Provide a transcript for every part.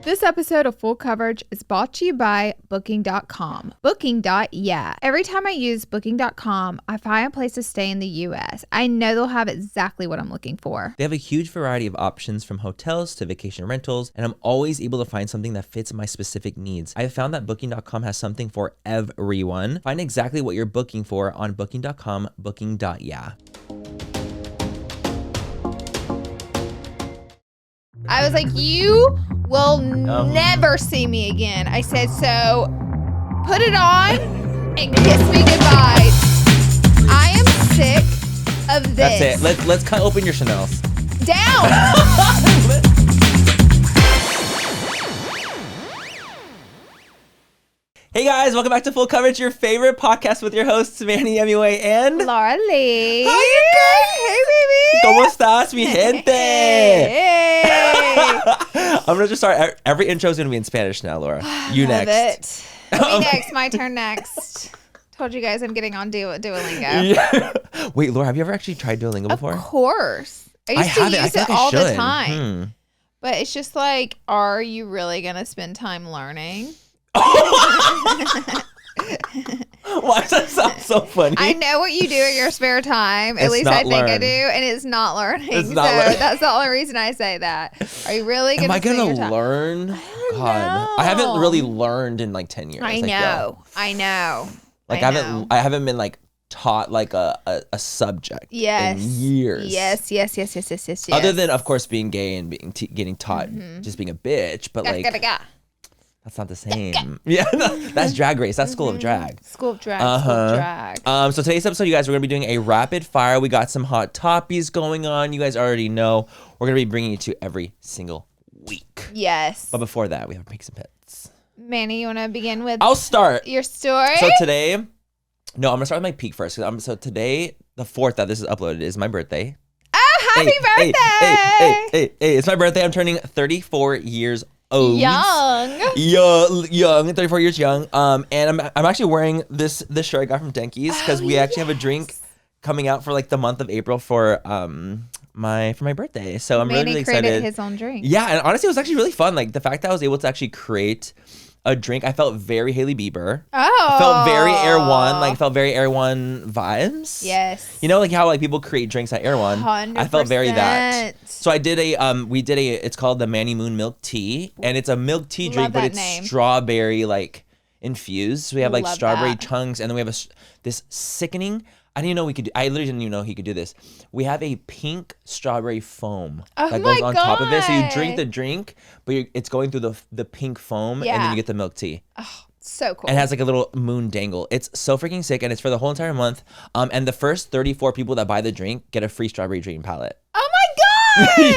This episode of Full Coverage is brought to you by Booking.com. Booking.yeah. Every time I use Booking.com, I find a place to stay in the U.S. I know they'll have exactly what I'm looking for. They have a huge variety of options from hotels to vacation rentals, and I'm always able to find something that fits my specific needs. I have found that Booking.com has something for everyone. Find exactly what you're booking for on Booking.com, Booking.yeah. I was like, you will never see me again. I said, so put it on and kiss me goodbye. I am sick of this. That's it. Let's cut open your Chanel's. Down. Hey guys, welcome back to Full Coverage, your favorite podcast with your hosts, Manny, MUA, and Laura Lee. How you guys? Hey, baby. ¿Cómo estás, mi gente? Hey. I'm going to just start. Every intro is going to be in Spanish now, Laura. You Love next. it. Me next. My turn next. Told you guys I'm getting on Duolingo. Yeah. Wait, Laura, have you ever actually tried Duolingo before? Of course. I used to use it all the time. But it's just like, are you really going to spend time learning? Why does that sound so funny? I know what you do in your spare time. At least I think I do. And it's not learning. It's not learning. That's the only reason I say that. Are you really going to Am I going to learn? God. I haven't really learned in like 10 years. I know. Like I haven't been like taught like a subject in years. Yes. Other than of course being gay and being getting taught just being a bitch, but like that's not the same. Yeah, that's Drag Race. That's School of Drag. School of Drag. So today's episode, you guys, we're gonna be doing a rapid fire. We got some hot topics going on. You guys already know we're gonna be bringing it to you every single week. Yes. But before that, we have Picks and Pits. Manny, you want to begin with? I'll start your story. So today, I'm gonna start with my peak first. So today, the 4th that this is uploaded, is my birthday. Oh, happy birthday! Hey, it's my birthday. I'm turning 34 years old. Young, 34 years young. And I'm actually wearing this shirt I got from Denkies because we actually have a drink coming out for like the month of April for my birthday. So I'm really excited. Created his own drink. Yeah, and honestly, it was actually really fun. Like the fact that I was able to actually create a drink, I felt very Hailey Bieber. Oh, felt very Air One, Air One vibes. Yes. You know, like how like people create drinks at Air One. 100%. I felt very that. So I did it's called the Manny Moon Milk Tea, and it's a milk tea drink, but it's strawberry like infused. So we have like strawberry chunks, and then we have this sickening. I literally didn't even know he could do this. We have a pink strawberry foam that goes on top of it. So you drink the drink, but it's going through the pink foam, and then you get the milk tea. Oh, so cool. And it has like a little moon dangle. It's so freaking sick, and it's for the whole entire month. And the first 34 people that buy the drink get a free strawberry dream palette. Oh my God!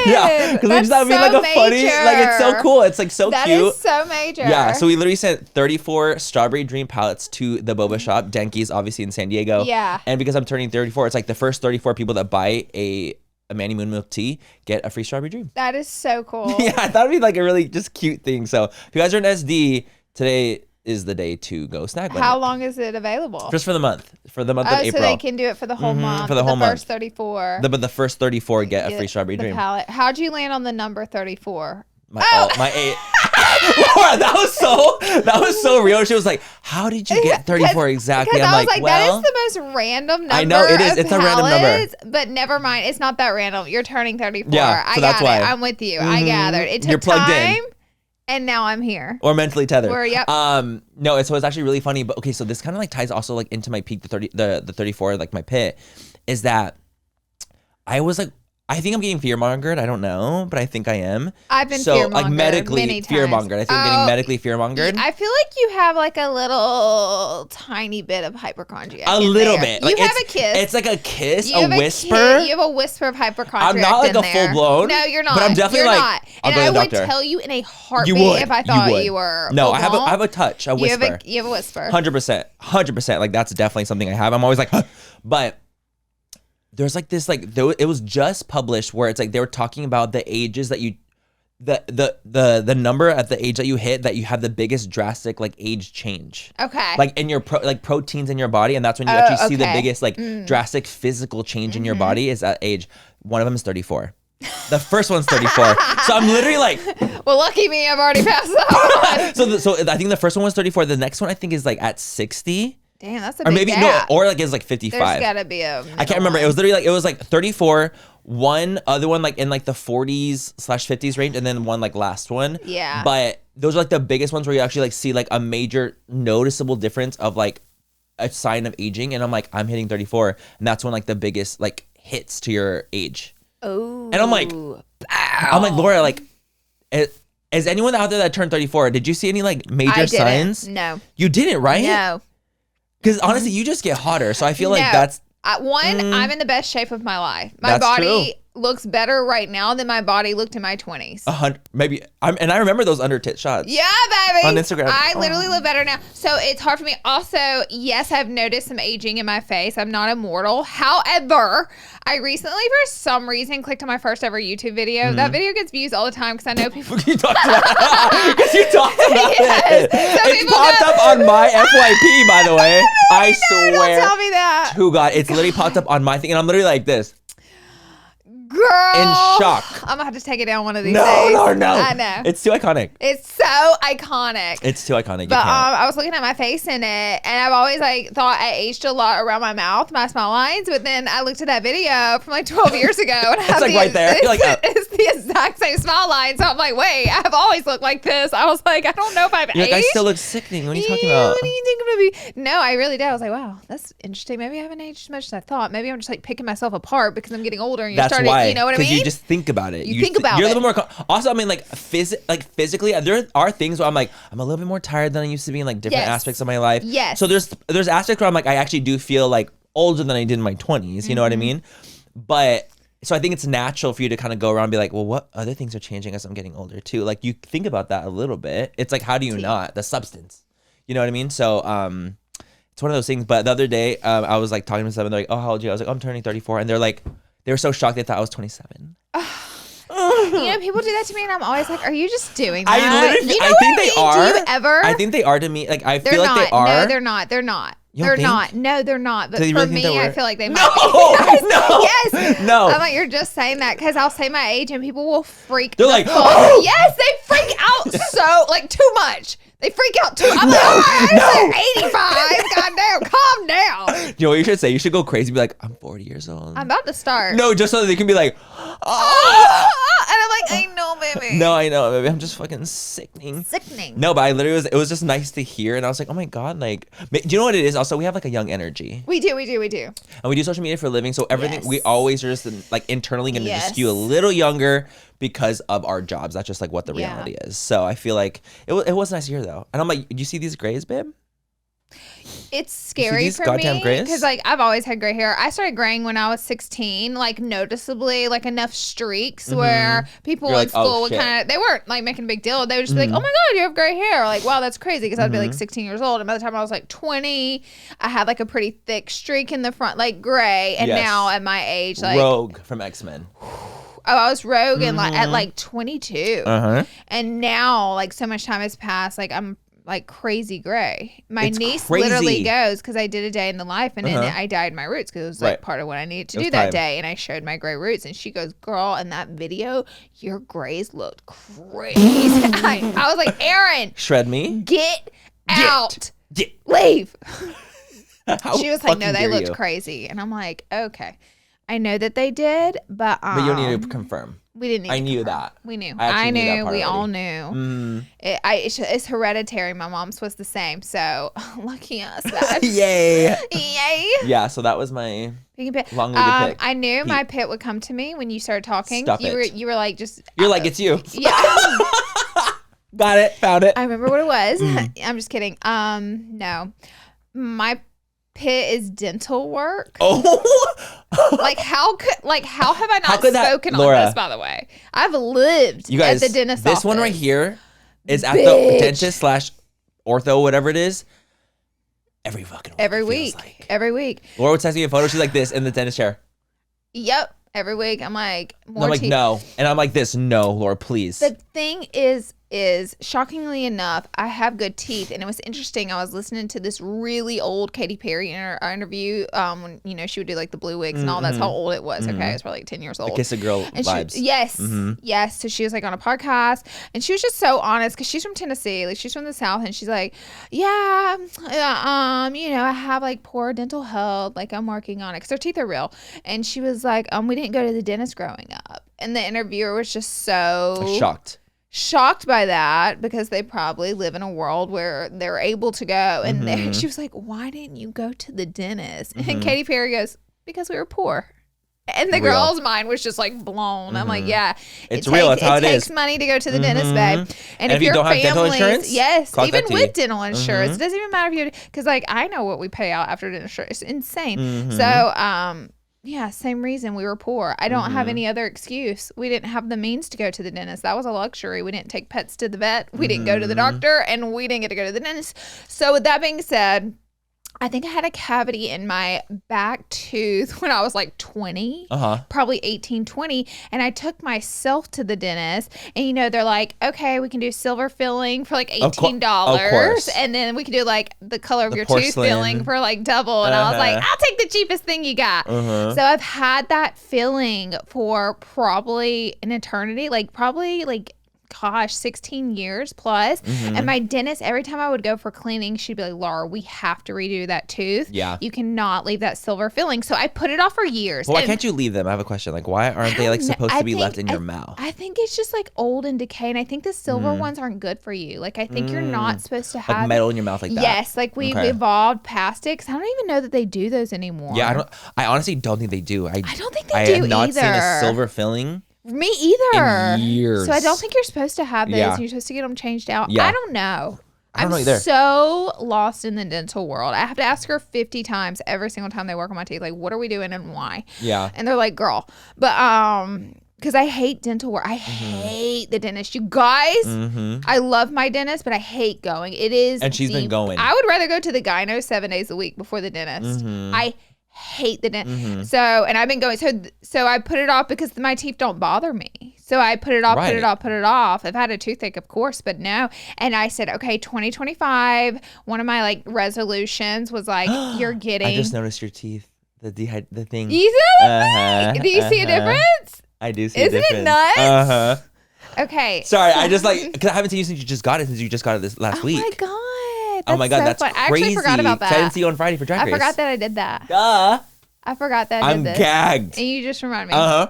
Yeah, because we just thought it'd be like a funny, like it's so cool. It's like so cute. That is so major. Yeah, so we literally sent 34 strawberry dream palettes to the boba shop, Denkies, obviously in San Diego. Yeah. And because I'm turning 34, it's like the first 34 people that buy a Manny Moon milk tea get a free strawberry dream. That is so cool. Yeah, I thought it'd be like a really just cute thing. So if you guys are an SD, today is the day to go snag one. How long is it available? Just for the month. For the month of April. So they can do it for the whole month. For the whole month. First 34. But the first 34 get a free strawberry dream. Palette. How'd you land on the number 34? My 8. Laura, that was so real. She was like, "How did you get 34 exactly?" I'm like, that is the most random number. I know it is. It's a random number. But never mind. It's not that random. You're turning 34. Yeah, so that's why. I'm with you. I gathered. It took You're plugged time. in. And now I'm here. Or mentally tethered. Yep. No, so it's actually really funny. But okay, so this kind of like ties also like into my peak, the 34, like my pit, is that I was like, I think I'm getting fear-mongered. I don't know, but I think I am. I've been fear-mongered. Like medically fear-mongered. I think I'm getting medically fear-mongered. I feel like you have like a little tiny bit of hypochondria. A little bit. Like you have a kiss. It's like a kiss, a whisper. You have a whisper of hypochondria. I'm not like a full-blown. No, you're not. But I'm definitely you're like, not. I'll and go to the I doctor. would tell you in a heartbeat if I thought you were. No, I have a touch, a whisper. You have a whisper. 100%. Like that's definitely something I have. I'm always like, huh. But there's like this, like it was just published where it's like they were talking about the ages that you, the number at the age that you hit that you have the biggest drastic like age change. Okay. Like in your proteins in your body, and that's when you actually see the biggest like drastic physical change in your body is at age. One of them is 34. The first one's 34. So I'm literally like, well, lucky me, I've already passed that one. so I think the first one was 34. The next one I think is like at 60. Damn, that's a or big maybe gap. no, or like it's like 55. There's gotta be a. I can't remember. It was literally like, it was like 34. One other one like in like the 40s/50s range, and then one like last one. Yeah. But those are like the biggest ones where you actually like see like a major noticeable difference of like a sign of aging. And I'm like, I'm hitting 34, and that's when like the biggest like hits to your age. Oh. And I'm like, Laura, like, is anyone out there that turned 34? Did you see any like major signs? No. You didn't, right? No. Because honestly, you just get hotter. So I feel like that's. I'm in the best shape of my life. My body looks better right now than my body looked in my 20s. Maybe. And I remember those under tit shots. Yeah, baby. On Instagram. I literally look better now. So it's hard for me. Also, yes, I've noticed some aging in my face. I'm not immortal. However, I recently, for some reason, clicked on my first ever YouTube video. Mm-hmm. That video gets views all the time because I know people. You talked about it. Because you talked about yes. it. It's popped up on my FYP, by the way. I swear. Don't tell me that. To God, it's literally popped up on my thing, and I'm literally like this. Girl, in shock. I'm gonna have to take it down one of these days. No. I know. It's too iconic. It's so iconic. It's too iconic. But I was looking at my face in it, and I've always like thought I aged a lot around my mouth, my smile lines. But then I looked at that video from like 12 years ago, and I have like right there. It's the exact same smile line. So I'm like, wait, I've always looked like this. I was like, I don't know if I've aged. Like, I still look sickening. What are you talking about? What do you think I'm gonna be? No, I really did. I was like, wow, that's interesting. Maybe I haven't aged as much as I thought. Maybe I'm just like picking myself apart because I'm getting older, and you're starting. You know what I mean? Because you just think about it. You think about it. You're a little more. Also, I mean, like physically, there are things where I'm like, I'm a little bit more tired than I used to be in like different aspects of my life. Yes. So there's aspects where I'm like, I actually do feel like older than I did in my 20s. You know what I mean? But so I think it's natural for you to kind of go around and be like, well, what other things are changing as I'm getting older too? Like you think about that a little bit. It's like, how do you not? The substance. You know what I mean? So it's one of those things. But the other day, I was like talking to someone. They're like, oh, how old are you? I was like, oh, I'm turning 34, and they're like, they were so shocked they thought I was 27. You know, people do that to me, and I'm always like, "Are you just doing that?" I think they are. Do you ever? I think they are to me. Like I feel like they are. No, they're not. They're not. They're not. No, they're not. But for me, I feel like they might be. Yes. No. I'm like, you're just saying that because I'll say my age and people will freak. They're like, yes, they freak out so like too much. They freak out too. I'm like, I said 85. Goddamn, calm down. You know what you should say? You should go crazy. Be like, I'm 40 years old. I'm about to start. No, just so that they can be like, and I'm like, I know, baby. No, I know, baby. I'm just fucking sickening. No, but I literally it was just nice to hear, and I was like, oh my God, like, do you know what it is? Also, we have like a young energy. We do. And we do social media for a living, so everything we always are just like internally going to just skew a little younger because of our jobs. That's just like what the reality is. So I feel like it was nice to hear though. And I'm like, do you see these grays, babe? It's scary for me because like I've always had gray hair. I started graying when I was 16, like noticeably, like enough streaks where people in school would kind of, they weren't like making a big deal. They would just be like, oh my God, you have gray hair. Like, wow, that's crazy. Because I'd be like 16 years old. And by the time I was like 20, I had like a pretty thick streak in the front, like gray. And now at my age, like Rogue from X-Men. Oh, I was Rogue and at like 22. And now like so much time has passed. Like I'm like crazy gray. My niece literally goes because I did a day in the life and then I dyed my roots because it was like part of what I needed to do that day. And I showed my gray roots and she goes, girl, in that video, your grays looked crazy. I was like, Aaron, shred me. Get out. Leave. She was like, no, they looked crazy. And I'm like, okay. I know that they did, but you don't need to confirm. We didn't need to knew that. We knew. I knew. We all knew. It's hereditary. My mom's was the same. So lucky us. Yay. Yay. Yeah. So that was my long-winded pick. I knew my pit would come to me when you started talking. You were like just. You're like it's you. Yeah. Got it. Found it. I remember what it was. I'm just kidding. No, my pit is dental work. Like how have I not spoken on this, by the way? I've lived at the dentist office. This one right here is at the dentist / ortho, whatever it is. Every fucking week. Every week. Laura would text me a photo. She's like this in the dentist chair. Yep. Every week. I'm like, no. And I'm like this. No, Laura, please. The thing is is, shockingly enough, I have good teeth. And it was interesting. I was listening to this really old Katy Perry interview when, you know, she would do like the blue wigs and all. That's how old it was. Okay. It was probably like 10 years old. The Kiss a Girl vibes. Yes. So she was like on a podcast and she was just so honest because she's from Tennessee. Like she's from the South and she's like, yeah, you know, I have like poor dental health. Like I'm working on it because her teeth are real. And she was like, we didn't go to the dentist growing up. And the interviewer was just so shocked by that because they probably live in a world where they're able to go. And she was like, why didn't you go to the dentist? And Katy Perry goes, because we were poor. And the girl's mind was just like blown. I'm like, yeah, it's real. That's how it is. It takes money to go to the dentist, babe. And if you don't have dental insurance, yes, even with dental insurance, it doesn't even matter if you, because like I know what we pay out after dental insurance. It's insane. So, yeah, same reason we were poor. I don't have any other excuse. We didn't have the means to go to the dentist. That was a luxury. We didn't take pets to the vet. We didn't go to the doctor, and we didn't get to go to the dentist. So with that being said, I think I had a cavity in my back tooth when I was like 20, probably 18, 20. And I took myself to the dentist and, you know, they're like, okay, we can do silver filling for like $18. Of course. And then we can do like the color of your tooth filling for like double. And I was like, I'll take the cheapest thing you got. So I've had that filling for probably an eternity, like probably like, gosh, 16 years plus. And my dentist, every time I would go for cleaning, she'd be like, Laura, we have to redo that tooth. Yeah. You cannot leave that silver filling. So I put it off for years. Well, why can't you leave them? I have a question. Like, why aren't they like supposed to be left in your mouth? I think it's just like old and decay. And I think the silver ones aren't good for you. Like, I think you're not supposed to have like metal in your mouth like that. Yes. Like we've evolved past it. 'Cause I don't even know that they do those anymore. Yeah. I honestly don't think they do. I don't think they do either. I have not seen a silver filling. Me either. In years. So I don't think you're supposed to have those. Yeah. You're supposed to get them changed out. Yeah. I don't know. I don't know either. So lost in the dental world. I have to ask her 50 times every single time they work on my teeth. Like, what are we doing and why? Yeah. And they're like, girl. But because I hate dental work. I hate the dentist. You guys, I love my dentist, but I hate going. It is. And she's been going. I would rather go to the gyno 7 days a week before the dentist. I hate the dentist. So, and I've been going, so I put it off because my teeth don't bother me. So I put it off, put it off. I've had a toothache, of course, but no. And I said, okay, 2025, one of my like resolutions was like, you're getting. I just noticed your teeth, the thing. You see that? Do you see a difference? I do see a difference. Isn't it nuts? Okay. Sorry, I just like, because I haven't seen you since you just got it this last week. Oh my God. Oh my God, that's fun. crazy. I actually forgot about that. I didn't see you on Friday for Drag Race. I forgot that I did that. Duh. I forgot that I did this. I'm gagged. And you just reminded me.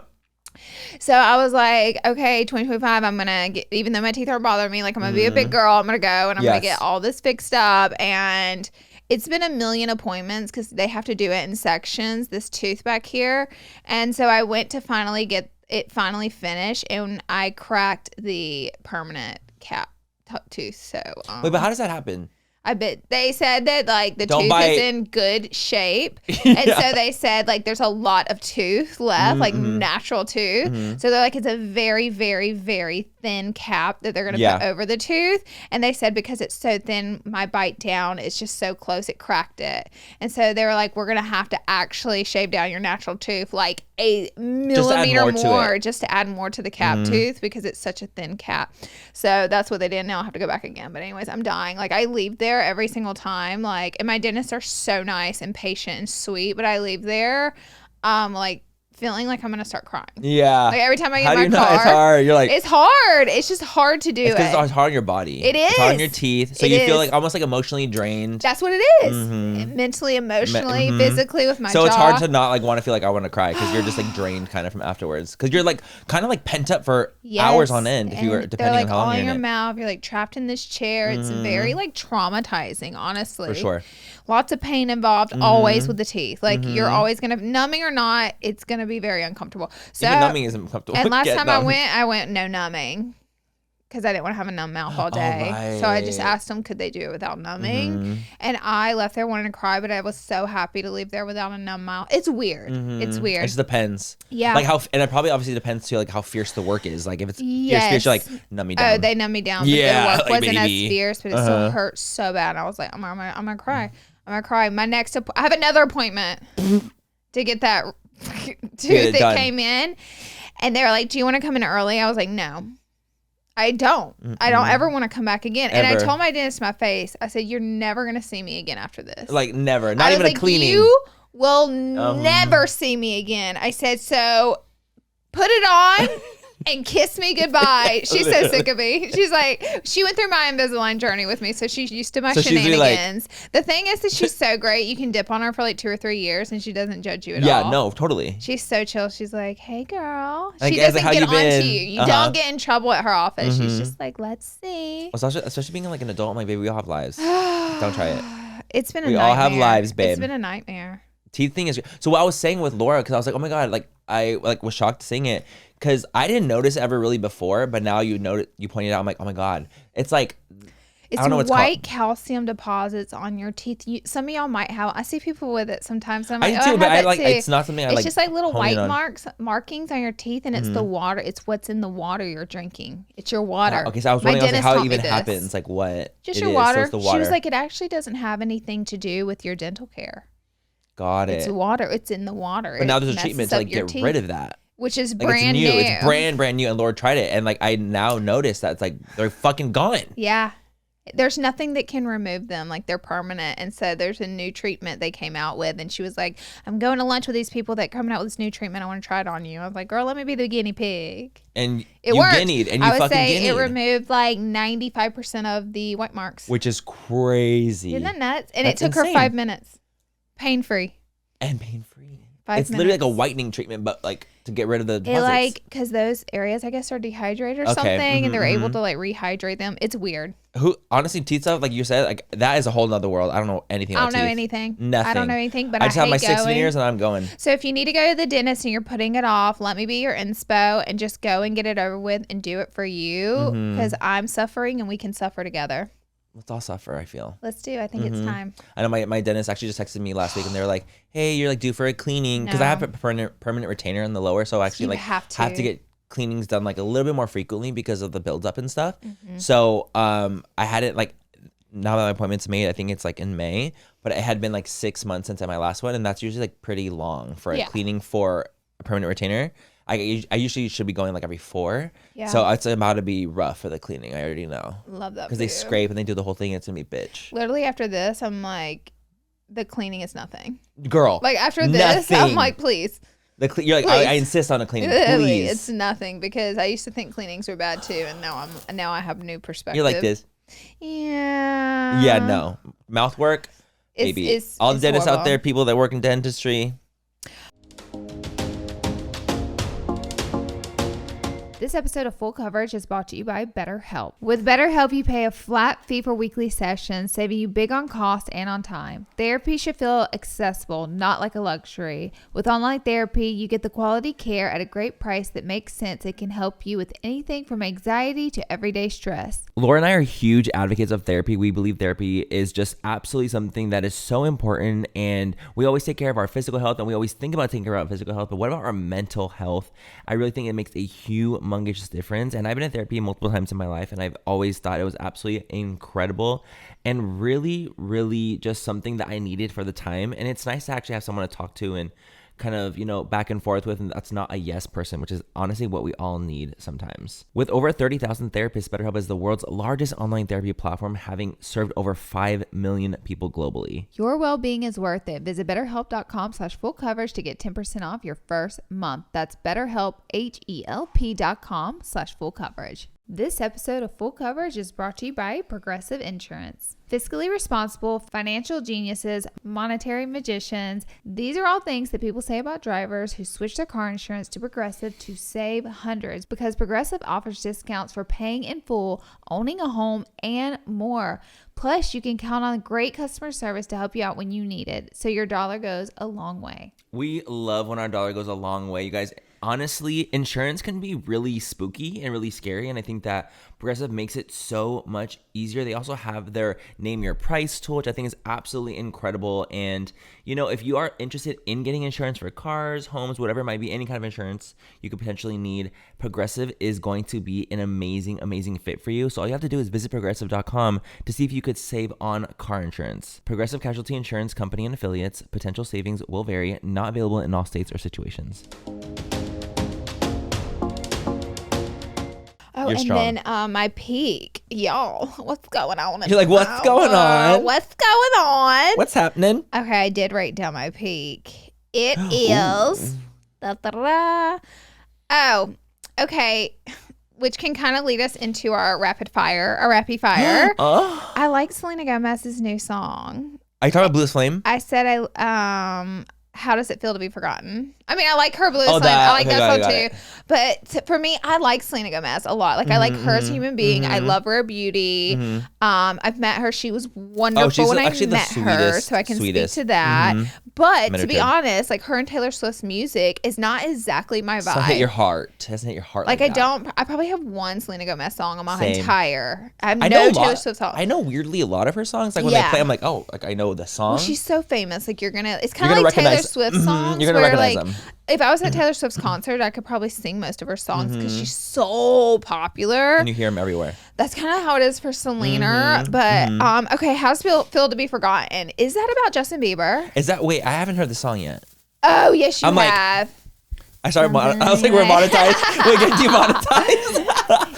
So I was like, okay, 2025, I'm going to get, even though my teeth are bothering me, like I'm going to be a big girl. I'm going to go and I'm going to get all this fixed up. And it's been a million appointments because they have to do it in sections, this tooth back here. And so I went to finally get it finally finished and I cracked the permanent cap tooth. So wait, but how does that happen? I bet they said that like the tooth is in good shape. And so they said like there's a lot of tooth left, like natural tooth. So they're like, it's a very, very, very thin cap that they're going to put over the tooth. And they said because it's so thin, my bite down is just so close, it cracked it. And so they were like, we're going to have to actually shave down your natural tooth like a millimeter more just to add more to the cap tooth because it's such a thin cap. So that's what they did. Now I'll have to go back again. But anyways, I'm dying. Like I leave there every single time, like, and my dentists are so nice and patient and sweet, but I leave there like feeling like I'm gonna start crying. Yeah. Like every time I get in my car. It's hard. You're like, it's hard. It's just hard to do. It's because it's hard on your body. It is. It's hard on your teeth. So you feel like almost like emotionally drained. That's what it is. Mentally, emotionally, physically with my jaw. So it's hard to not like want to feel like I want to cry because you're just like drained kind of from afterwards. Because you're like kind of like pent up for hours on end if you were depending like on how long all you're in your mouth. You're like trapped in this chair. It's very like traumatizing, honestly. For sure. Lots of pain involved always with the teeth. Like you're always gonna, numbing or not, it's gonna be very uncomfortable. So even numbing isn't comfortable. And last time I went no numbing because I didn't want to have a numb mouth all day. So I just asked them, could they do it without numbing? And I left there wanting to cry, but I was so happy to leave there without a numb mouth. It's weird. It's weird. It just depends. Yeah. Like how, and it probably obviously depends too, like how fierce the work is. Like if it's fierce, you're like, numb me down. Oh, they numb me down. But the work wasn't as fierce, but it still hurt so bad. I was like, I'm gonna cry. I'm gonna cry. I have another appointment to get that tooth that came in, and they were like, do you want to come in early? I was like, no. I don't. Mm-mm. I don't ever want to come back again. Ever. And I told my dentist to my face, I said, you're never going to see me again after this. Like, never. Not even a cleaning. You will never see me again. I said, so put it on and kiss me goodbye. She's so sick of me. She's like, she went through my Invisalign journey with me, so she's used to my shenanigans. The thing is that she's so great. You can dip on her for like 2 or 3 years, and she doesn't judge you at all. Yeah, no, totally. She's so chill. She's like, hey, girl. Like, she doesn't get on to you. You Uh-huh. don't get in trouble at her office. She's just like, let's see. Especially being like an adult, I'm like, baby, we all have lives. Don't try it. It's been a nightmare. nightmare. We all have lives, babe. It's been a nightmare. Teeth thing is so what I was saying with Laura, because I was like, oh my God, like I like was shocked seeing it because I didn't notice ever really before, but now you pointed out, I'm like, oh my God, it's like it's I don't know what's white calcium deposits on your teeth. Some of y'all might have. I see people with it sometimes. And I'm like, I do, but I like too. it's not something I like. It's just like little white markings on your teeth, and it's the water. It's what's in the water you're drinking. It's your water. Okay, so I was wondering how it even happens, like what just your water. So it's the water. She was like, it actually doesn't have anything to do with your dental care. Got it. It's water. It's in the water. But now there's a treatment to like get rid of that. Which is like brand new. It's brand new. And Laura tried it. And like I now notice that it's like they're fucking gone. Yeah. There's nothing that can remove them. Like they're permanent. And so there's a new treatment they came out with. And she was like, I'm going to lunch with these people that are coming out with this new treatment. I want to try it on you. I was like, girl, let me be the guinea pig. And it worked. Guineaed, and you I would fucking say guineaed. it removed like 95% of the white marks. Which is crazy. Isn't that nuts? And it took her 5 minutes. Pain-free. And pain-free. 5 minutes. It's literally like a whitening treatment, but like to get rid of the deposits. Because those areas, I guess, are dehydrated or something, and they're able to like rehydrate them. It's weird. Honestly, teeth stuff, like you said, like that is a whole nother world. I don't know anything about teeth. I don't know anything. Nothing. I don't know anything, but I just have my 6 veneers and I'm going. So if you need to go to the dentist and you're putting it off, let me be your inspo and just go and get it over with and do it for you because I'm suffering and we can suffer together. Let's all suffer, I feel. Let's do. I think it's time. I know my dentist actually just texted me last week and they were like, hey, you're like due for a cleaning. Because I have a permanent retainer in the lower. So I actually like have to get cleanings done like a little bit more frequently because of the buildup and stuff. So I had it like, now that my appointment's made, I think it's like in May. But it had been like 6 months since my last one. And that's usually like pretty long for a cleaning for a permanent retainer. I usually should be going like every 4. Yeah. So it's about to be rough for the cleaning. I already know. Love that. Because they scrape and they do the whole thing. It's going to be bitch. Literally after this, I'm like, the cleaning is nothing. Girl. Like after this, I'm like, please. You're like, I insist on a cleaning. Please. It's nothing because I used to think cleanings were bad too. And now I have a new perspective. You're like this. Yeah. Yeah, no. Mouth work, baby. All the dentists out there, people that work in dentistry. This episode of Full Coverage is brought to you by BetterHelp. With BetterHelp, you pay a flat fee for weekly sessions, saving you big on cost and on time. Therapy should feel accessible, not like a luxury. With online therapy, you get the quality care at a great price that makes sense. It can help you with anything from anxiety to everyday stress. Laura and I are huge advocates of therapy. We believe therapy is just absolutely something that is so important, and we always take care of our physical health, and we always think about taking care of our physical health, but what about our mental health? I really think it makes a humongous difference, and I've been in therapy multiple times in my life, and I've always thought it was absolutely incredible and really just something that I needed for the time. And it's nice to actually have someone to talk to and kind of, back and forth with, and that's not a yes person, which is honestly what we all need sometimes. With over 30,000 therapists, BetterHelp is the world's largest online therapy platform, having served over 5 million people globally. Your well-being is worth it. Visit BetterHelp.com/full coverage to get 10% off your first month. That's BetterHelp, HELP.com/full coverage. This episode of Full Coverage is brought to you by Progressive Insurance. Fiscally responsible, financial geniuses, monetary magicians. These are all things that people say about drivers who switch their car insurance to Progressive to save hundreds, because Progressive offers discounts for paying in full, owning a home, and more. Plus, you can count on great customer service to help you out when you need it, so your dollar goes a long way. We love when our dollar goes a long way, you guys. Honestly, insurance can be really spooky and really scary, and I think that Progressive makes it so much easier. They also have their Name Your Price tool, which I think is absolutely incredible. And, if you are interested in getting insurance for cars, homes, whatever it might be, any kind of insurance you could potentially need, Progressive is going to be an amazing fit for you. So all you have to do is visit Progressive.com to see if you could save on car insurance. Progressive Casualty Insurance Company and Affiliates. Potential savings will vary. Not available in all states or situations. Oh, You're and strong. then my peak. Y'all, what's going on? You're like, what's going on? What's going on? What's happening? Okay, I did write down my peak. It is. Oh, okay. Which can kind of lead us into our rapid fire. I like Selena Gomez's new song. Are you talking about Blues Flame? I said how does it feel to be forgotten? I mean, I like her Blues Flame. I like that song too. But for me, I like Selena Gomez a lot. Like I like her as a human being. I love Rare Beauty. I've met her. She was wonderful when I met her, so I can speak to that. But to be honest, like her and Taylor Swift's music is not exactly my vibe. It doesn't hit your heart. It doesn't hit your heart. Like I probably have one Selena Gomez song on my entire. I have no Taylor Swift song. I know weirdly a lot of her songs. Like when they play, I'm like, oh, like I know the song. Well, she's so famous. Like it's kind of like Taylor Swift songs. You're gonna recognize them. If I was at Taylor Swift's concert, I could probably sing most of her songs because she's so popular. And you hear them everywhere. That's kind of how it is for Selena. But okay, how's it feel to be forgotten? Is that about Justin Bieber? Wait, I haven't heard the song yet. Oh, yes, you have. I started. I was like, we're monetized. We get demonetized.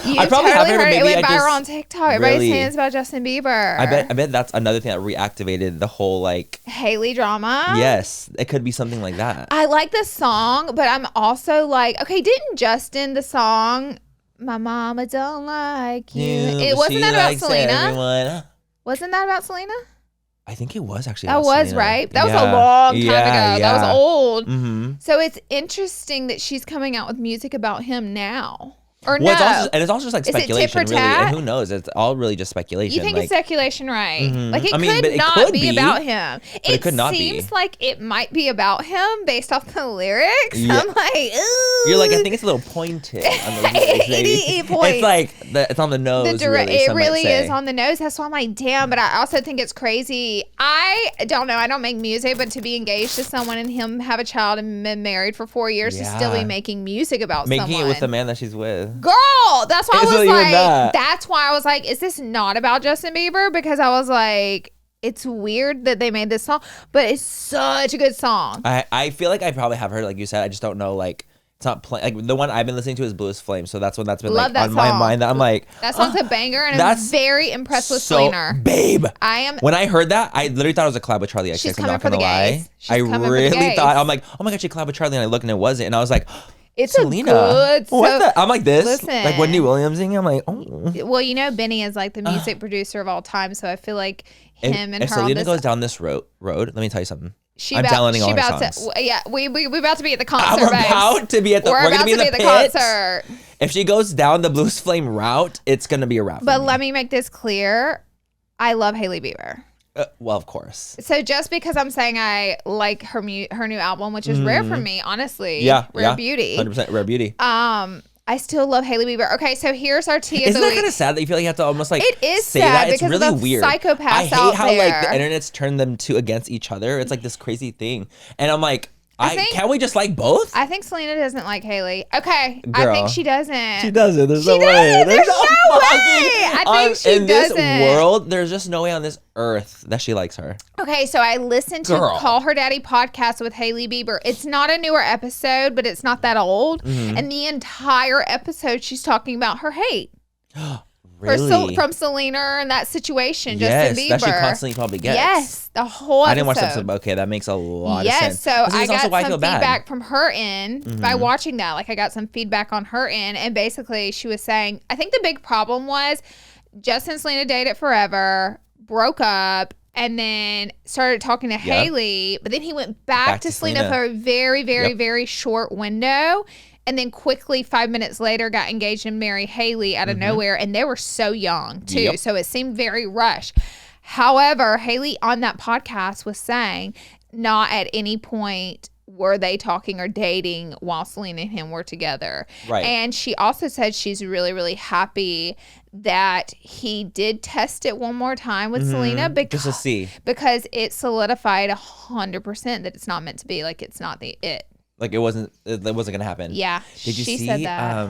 I probably totally heard it. It went viral on TikTok. Everybody's saying it's about Justin Bieber. I bet that's another thing that reactivated the whole like Hailey drama. Yes, it could be something like that. I like the song, but I'm also like, okay, didn't Justin the song "My Mama Don't Like You"? It wasn't that about Selena. Everyone. Wasn't that about Selena? I think it was actually. That was Selena. Right. That was a long time ago. Yeah. That was old. So it's interesting that she's coming out with music about him now. Or no. It's also just like speculation, really. And who knows? It's all really just speculation. You think it's speculation, right? Like it could could be about him. It could not be. It seems like it might be about him based off the lyrics. Yeah. I'm like, ooh. You're like, I think it's a little pointed on the lyrics, maybe. It's like it's on the nose. It really is on the nose. That's why I'm like, damn. But I also think it's crazy. I don't know. I don't make music, but to be engaged to someone and him have a child and been married for 4 years to still be making music about someone. Making it with the man that she's with. Girl, that's why I was like, that's why I was like, is this not about Justin Bieber? Because I was like, it's weird that they made this song, but it's such a good song. I feel like I probably have heard, like you said, I just don't know, like, it's not playing. Like the one I've been listening to is Blues Flame, so that's been like on my mind. That I'm like, that song's a banger, and I'm very impressed with Selena. Babe, when I heard that, I literally thought it was a collab with Charlie XCX. She's coming for the gays. I really thought, I'm like, oh my god, she collab with Charlie, and I looked and it wasn't, and I was like, it's Selena. A good. I'm like this. Listen, like Wendy Williams singing. I'm like, oh. Well, you know, Benny is like the music producer of all time, so I feel like him and if her. Selena on this, goes down this road, let me tell you something. I'm downloading all her songs. We about to be at the concert. We're about to be at the. We're gonna be in the pit. Concert. If she goes down the Blues Flame route, it's gonna be a wrap. But let me make this clear: I love Hailey Bieber. Well, of course. So just because I'm saying I like her new album, which is rare for me, honestly. Yeah. Rare Beauty. 100% Rare Beauty. I still love Hailey Bieber. Okay, so here's our tea of the week. Isn't that kind of sad that you feel like you have to almost like it is say sad that? It's because really of the weird. Psychopaths I hate how there. like the internet's turned them two against each other. It's like this crazy thing. And I'm like, can't we just like both? I think Selena doesn't like Hailey. Okay. Girl, I think she doesn't. She doesn't. There's no way. There's no way. I think she doesn't. In this world, there's just no way on this earth that she likes her. Okay, so I listened to Call Her Daddy podcast with Hailey Bieber. It's not a newer episode, but it's not that old. And the entire episode, she's talking about her hate. Really? From Selena and that situation, Justin Bieber. That she constantly probably gets. Yes, the whole episode. I didn't watch the episode, but okay, that makes a lot of sense. So I got some feedback from her end by watching that. Like I got some feedback on her end, and basically she was saying, I think the big problem was Justin and Selena dated forever, broke up, and then started talking to Hailey, but then he went back to Selena for a very, very, very short window. And then quickly, 5 minutes later, got engaged and married Hailey out of nowhere. And they were so young, too. So it seemed very rushed. However, Hailey on that podcast was saying not at any point were they talking or dating while Selena and him were together. Right. And she also said she's really, really happy that he did test it one more time with Selena because, just to see. Because it solidified 100% that it's not meant to be. Like, it's not the it. Like it wasn't gonna happen. Yeah. Did you see said that.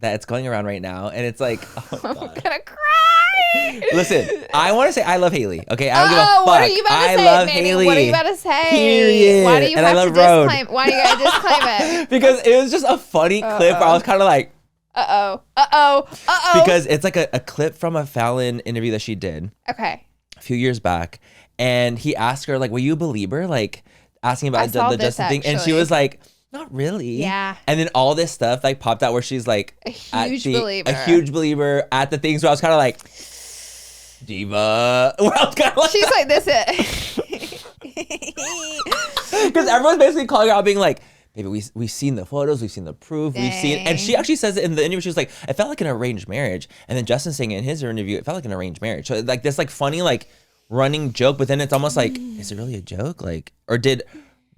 that it's going around right now and it's like, oh I'm God. gonna cry. Listen, I want to say I love Hailey. Okay, I don't give a fuck. What are you about to say, love Manny? Hailey. What are you about to say? Period. Why do you have to disclaim? Why do you gotta disclaim it? Because it was just a funny clip where I was kind of like, Because it's like a clip from a Fallon interview that she did. Okay. A few years back. And he asked her, like, were you a believer? Like, asking about the Justin thing. And she was like, not really. Yeah. And then all this stuff like popped out where she's like a huge believer at the things where I was kind of like, diva. Where I was kind of like, she's like, this it. Because everyone's basically calling her out being like, baby, we've seen the photos, we've seen the proof, Dang. we've seen, and she actually says it in the interview, she was like, it felt like an arranged marriage. And then Justin saying it in his interview, it felt like an arranged marriage. So like this like funny like running joke, but then it's almost like, is it really a joke? Like, or did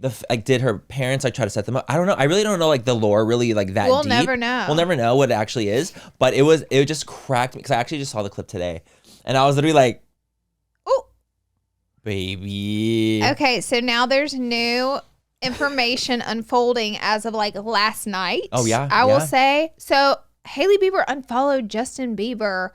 her parents like try to set them up? I don't know. I really don't know like the lore really like that deep. We'll never know. We'll never know what it actually is. But it just cracked me because I actually just saw the clip today, and I was literally like, "Oh, baby." Okay, so now there's new information unfolding as of like last night. Oh yeah, I will say. So Hailey Bieber unfollowed Justin Bieber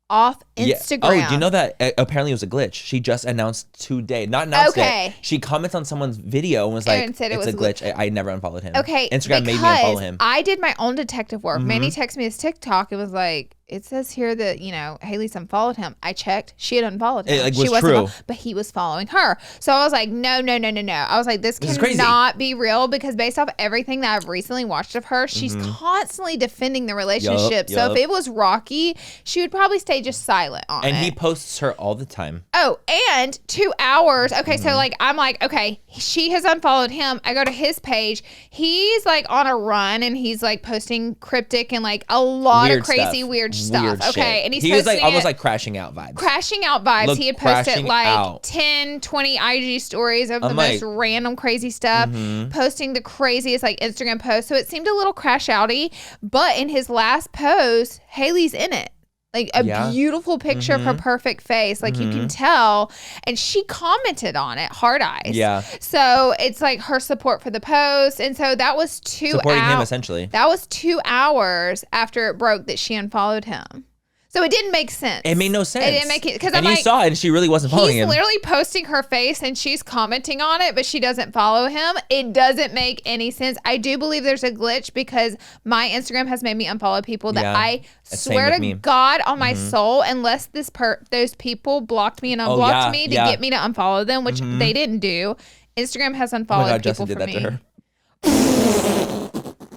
off Instagram. Yeah. Oh, do you know that apparently it was a glitch? She just announced today. Not announced it. She comments on someone's video and was like, it's a glitch. I never unfollowed him. Okay. Instagram made me unfollow him. I did my own detective work. Manny texted me his TikTok. It was like, it says here that, Hailey's unfollowed him. I checked. She had unfollowed him. It was true. But he was following her. So I was like, no. I was like, this cannot be real, because based off everything that I've recently watched of her, she's constantly defending the relationship. So if it was rocky, she would probably stay just silent on it. And he posts her all the time. Oh, and 2 hours. Okay, so like, I'm like, okay, she has unfollowed him. I go to his page. He's like on a run and he's like posting cryptic and like a lot of crazy weird stuff. Okay, and he was like almost like crashing out vibes. Look, he had posted like 10, 20 IG stories of the most random crazy stuff, posting the craziest like Instagram posts. So it seemed a little crash outy, but in his last post, Hailey's in it. Like a beautiful picture of her perfect face. Like you can tell. And she commented on it, hard eyes. Yeah. So it's like her support for the post. And so that was supporting him essentially. That was 2 hours after it broke that she unfollowed him. So it didn't make sense. It made no sense. It didn't make it, because you saw it and she really wasn't following him. He's literally posting her face and she's commenting on it, but she doesn't follow him. It doesn't make any sense. I do believe there's a glitch, because my Instagram has made me unfollow people that I swear to God on my soul, unless those people blocked me and unblocked me to get me to unfollow them, which they didn't do. Instagram has unfollowed people for me. To her.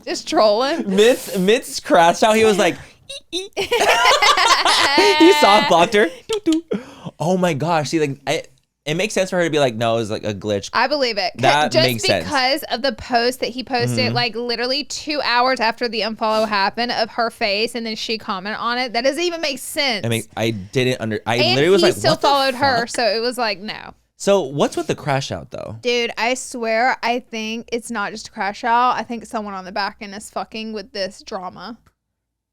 Just trolling. Mitz crashed out. He was like, he soft blocked her. Oh my gosh! See, like it makes sense for her to be like, no, it was like a glitch. I believe it. That makes sense. Just because of the post that he posted, like literally 2 hours after the unfollow happened, of her face, and then she commented on it. That doesn't even make sense. I literally and was like, he still followed her, so it was like, no. So what's with the crash out though? Dude, I swear, I think it's not just a crash out. I think someone on the back end is fucking with this drama.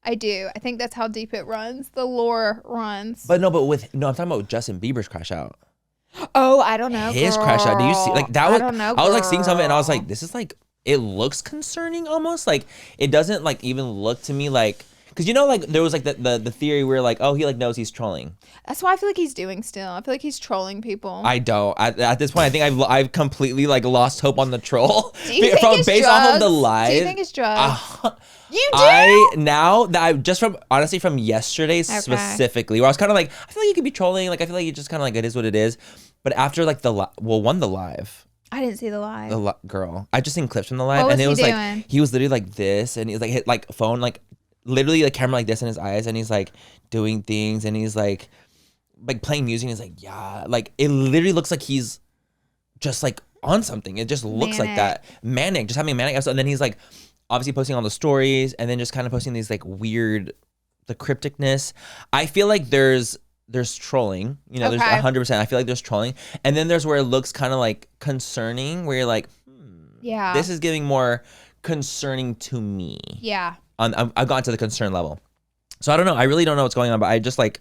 I do. I think that's how deep it runs. The lore runs. But I'm talking about Justin Bieber's crash out. Oh, I don't know. His crash out. Do you see like that? I don't know. I was like seeing something and I was like, this is like, it looks concerning almost. Like it doesn't like even look to me like, because like there was like the theory where like, oh, he like knows he's trolling. That's what I feel like he's doing still. I feel like he's trolling people. I don't. At this point, I think I've completely like lost hope on the troll. Do you think it's based drugs? off of the live? Do you think it's drugs? You do? From yesterday specifically, where I was kind of like, I feel like you could be trolling. Like I feel like you just kind of like, it is what it is. But after like the live. I didn't see the live. Girl, I just seen clips from the live, what and it was doing? Like he was literally like this, and he was like hit like phone like literally the camera like this in his eyes, and he's like doing things, and he's like playing music, and he's like, yeah, like it literally looks like he's just like on something. It just looks like that. Manic, just having a manic episode. And then he's like obviously posting all the stories, and then just kind of posting these like weird, the crypticness. I feel like there's trolling, there's 100%. I feel like there's trolling. And then there's where it looks kind of like concerning, where you're like, this is giving more concerning to me. Yeah. I've gotten to the concern level. So I don't know. I really don't know what's going on, but I just like,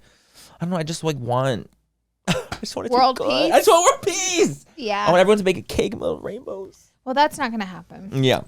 I don't know. I just like want, I just want it world to be peace. good. I just want world peace. Yeah. I want everyone to make a cake of little rainbows. Well, that's not going to happen. Yeah.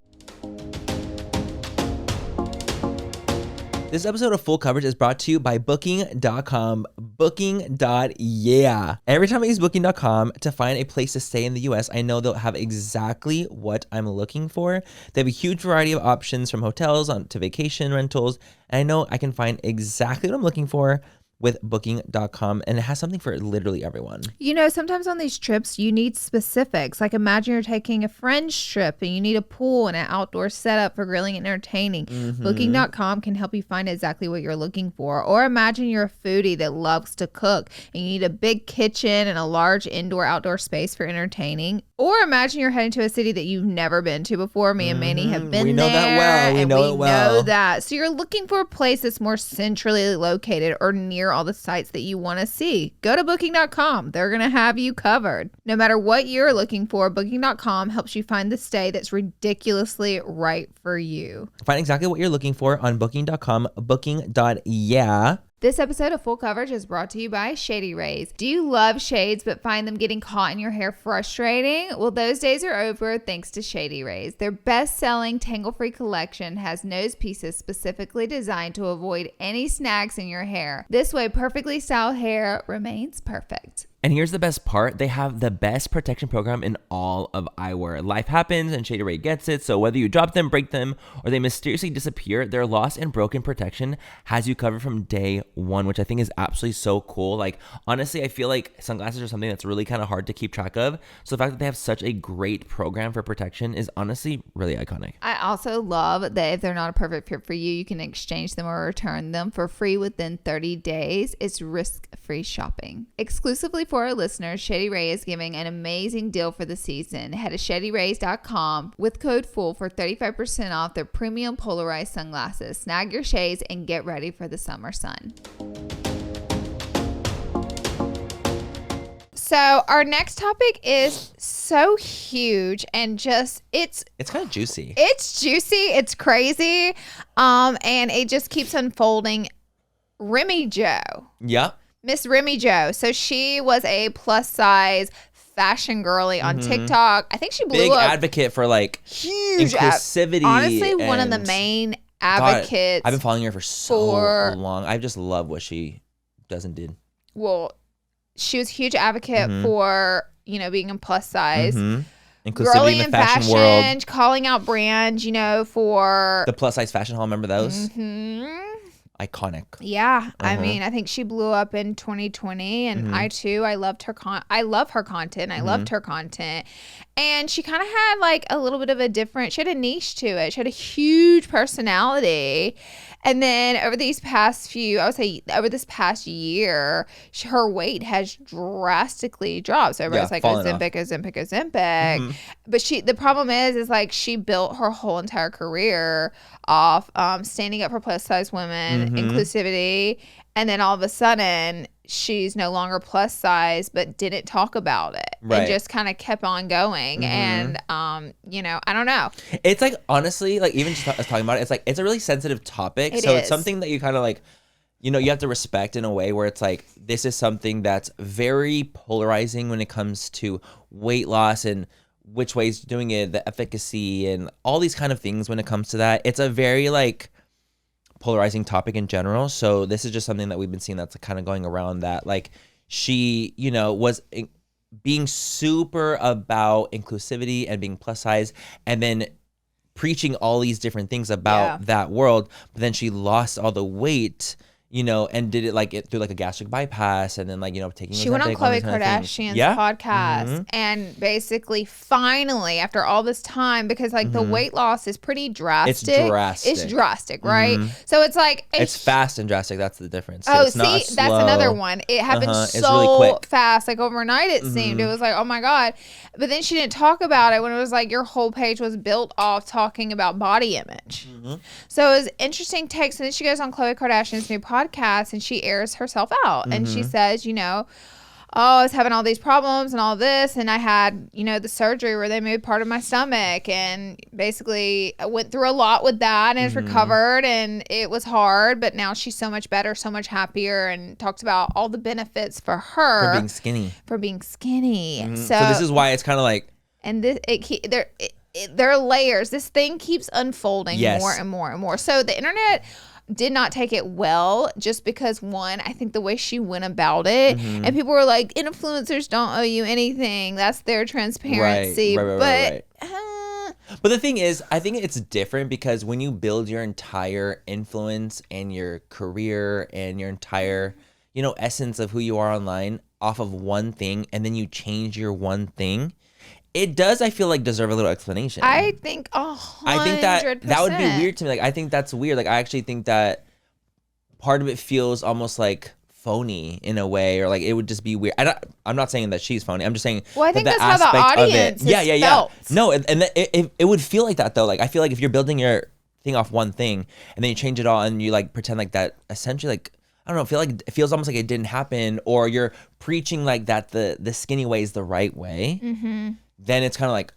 This episode of Full Coverage is brought to you by Booking.com. Booking.yeah. Every time I use Booking.com to find a place to stay in the US, I know they'll have exactly what I'm looking for. They have a huge variety of options from hotels to vacation rentals, and I know I can find exactly what I'm looking for with Booking.com, and it has something for literally everyone. You know, sometimes on these trips, you need specifics. Like imagine you're taking a friend's trip and you need a pool and an outdoor setup for grilling and entertaining. Booking.com can help you find exactly what you're looking for. Or imagine you're a foodie that loves to cook and you need a big kitchen and a large indoor-outdoor space for entertaining. Or imagine you're heading to a city that you've never been to before. Me and Manny have been there. We know that well. We know that. So you're looking for a place that's more centrally located or near all the sites that you want to see. Go to Booking.com. They're going to have you covered. No matter what you're looking for, Booking.com helps you find the stay that's ridiculously right for you. Find exactly what you're looking for on Booking.com, Booking.yeah. This episode of Full Coverage is brought to you by Shady Rays. Do you love shades but find them getting caught in your hair frustrating? Well, those days are over thanks to Shady Rays. Their best-selling tangle-free collection has nose pieces specifically designed to avoid any snags in your hair. This way, perfectly styled hair remains perfect. And here's the best part. They have the best protection program in all of eyewear. Life happens and Shady Ray gets it. So whether you drop them, break them, or they mysteriously disappear, their lost and broken protection has you covered from day one, which I think is absolutely so cool. Like, honestly, I feel like sunglasses are something that's really kind of hard to keep track of. So the fact that they have such a great program for protection is honestly really iconic. I also love that if they're not a perfect fit for you, you can exchange them or return them for free within 30 days. It's risk-free shopping. Exclusively for our listeners, Shady Ray is giving an amazing deal for the season. Head to ShadyRays.com with code FULL for 35% off their premium polarized sunglasses. Snag your shades and get ready for the summer sun. So our next topic is so huge and just it's kind of juicy. It's juicy. It's crazy. And it just keeps unfolding. Remi Jo. Yep. Miss Remi Jo. So she was a plus size fashion girly on TikTok. I think she blew up. Big advocate for like huge inclusivity. Honestly, one of the main advocates. I've been following her for so long. I just love what she does and did. Well, she was a huge advocate for, you know, being a plus size. Inclusivity in the fashion world. Calling out brands, you know, for the plus size fashion hall. Remember those? Iconic. Yeah. I mean, I think she blew up in 2020 and I too, I loved her I love her content. I loved her content. And she kind of had like a little bit of she had a niche to it. She had a huge personality. And then over this past year, her weight has drastically dropped. So everybody's like, Ozempic. But the problem is like she built her whole entire career off standing up for plus size women, inclusivity. And then all of a sudden, she's no longer plus size, but didn't talk about it. Right. And just kind of kept on going. And, you know, I don't know. It's like, honestly, like even just talking about it, it's like, it's a really sensitive topic. It's something that you kind of like, you know, you have to respect in a way where it's like, this is something that's very polarizing when it comes to weight loss and which ways doing it, the efficacy and all these kind of things when it comes to that. It's a very like polarizing topic in general. So this is just something that we've been seeing that's kind of going around that like she, you know, was being super about inclusivity and being plus size and then preaching all these different things about that world. But then she lost all the weight, you know, and did it like through like a gastric bypass and then like, you know, taking she went on Khloe Kardashian's podcast and basically finally after all this time, because like the weight loss is pretty drastic. It's drastic, right? So it's like it's fast and drastic. That's the difference. Oh, see, that's another one. It happened so really fast, like overnight it seemed. It was like, oh my God. But then she didn't talk about it when it was like your whole page was built off talking about body image. So it was interesting takes. And then she goes on Khloe Kardashian's new podcast and she airs herself out and she says, you know, oh, I was having all these problems and all this, and I had, you know, the surgery where they moved part of my stomach, and basically I went through a lot with that, and it's recovered, and it was hard, but now she's so much better, so much happier, and talks about all the benefits for her for being skinny. So this is why it's kind of like, and this there are layers. This thing keeps unfolding more and more and more. So the internet did not take it well, just because, one, I think the way she went about it, and people were like, influencers don't owe you anything. That's their transparency. Right. But the thing is, I think it's different because when you build your entire influence and your career and your entire, essence of who you are online off of one thing, and then you change your one thing, it does, I feel like, deserve a little explanation. I think 100%. I think that would be weird to me. Like, I think that's weird. Like, I actually think that part of it feels almost like phony in a way, or like it would just be weird. I'm not saying that she's phony. I'm just saying. Well, I think that's how the audience is felt. No, and it would feel like that though. Like, I feel like if you're building your thing off one thing and then you change it all and you like pretend like that, essentially, like, I don't know, feel like it feels almost like it didn't happen, or you're preaching like that the skinny way is the right way. Then it's kind of like,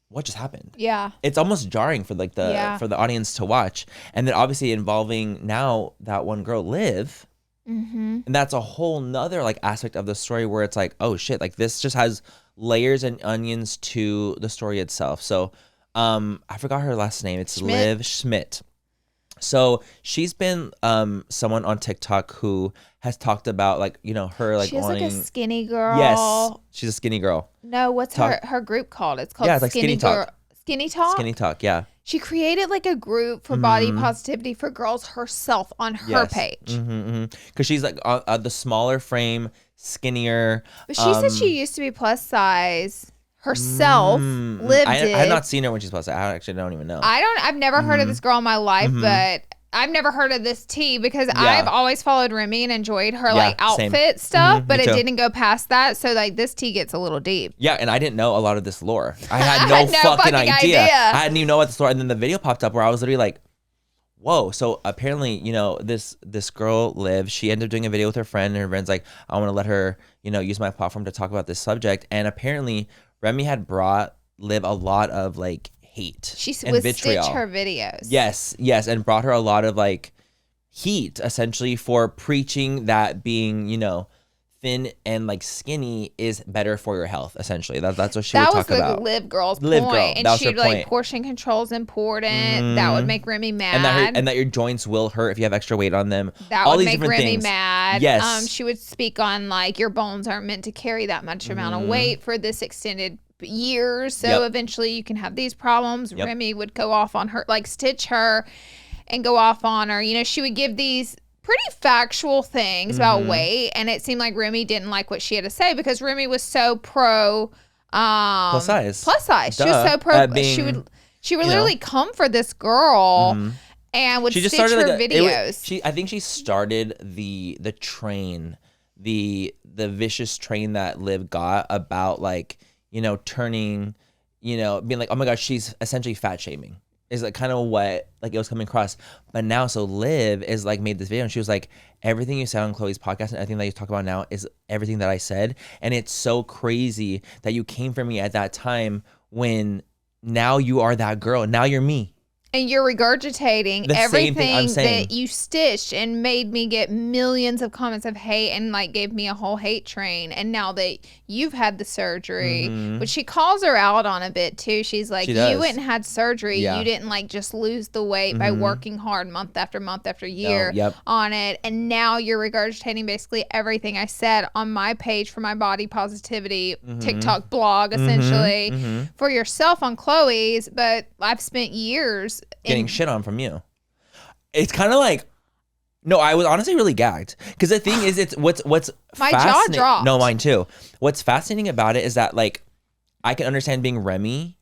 what just happened? Yeah. It's almost jarring for like for the audience to watch, and then obviously involving now that one girl, Liv. And that's a whole nother like aspect of the story where it's like, oh shit, like this just has layers and onions to the story itself. So I forgot her last name. It's Schmidt. Liv Schmidt. So she's been someone on TikTok who has talked about like, her like she's wanting, like a skinny girl. Yes, she's a skinny girl. No, what's her group called? It's called it's like Skinny Talk. Skinny Talk? Skinny Talk, yeah. She created like a group for body positivity for girls herself on her page. Because she's like the smaller frame, skinnier. But she said she used to be plus size herself. Lived it. I have not seen her when she's plus size. I actually don't even know. I've never heard of this girl in my life, but I've never heard of this tea because I've always followed Remi and enjoyed her like outfit stuff, but it didn't go past that. So like this tea gets a little deep. Yeah, and I didn't know a lot of this lore. I had no fucking idea. I didn't even know what the lore. And then the video popped up where I was literally like, whoa. So apparently, this girl, Liv, she ended up doing a video with her friend, and her friend's like, I want to let her, use my platform to talk about this subject. And apparently Remi had brought Liv a lot of like hate. She would stitch her videos. Yes, and brought her a lot of like heat essentially for preaching that being, thin and like skinny is better for your health. Essentially, that's what she would talk about. That was the Liv girl's point, and she'd like point. Portion control is important. That would make Remi mad, and that your joints will hurt if you have extra weight on them. That all would these make different Remi things. mad. Yes, she would speak on like your bones aren't meant to carry that much amount of weight for this extended years, so eventually you can have these problems. Remi would go off on her, like stitch her and go off on her. She would give these pretty factual things about weight, and it seemed like Remi didn't like what she had to say because Remi was so pro plus size. She was so pro she would literally come for this girl and would stitch her videos. I think she started the train, the vicious train that Liv got about like, turning, being like, oh my gosh, she's essentially fat shaming is like kind of what like it was coming across. But now, so Liv is like made this video and she was like, everything you said on Chloe's podcast and everything that you talk about now is everything that I said. And it's so crazy that you came for me at that time when now you are that girl. Now you're me. And you're regurgitating everything that you stitched and made me get millions of comments of hate and like gave me a whole hate train. And now that you've had the surgery, which she calls her out on a bit too. She's like, you went and had surgery. You didn't like just lose the weight by working hard month after month after year on it. And now you're regurgitating basically everything I said on my page for my body positivity TikTok blog, essentially for yourself on Chloe's. But I've spent years getting shit on from you. It's kind of like, no, I was honestly really gagged because the thing is, it's what's my jaw dropped. No, mine too. What's fascinating about it is that like I can understand being Remi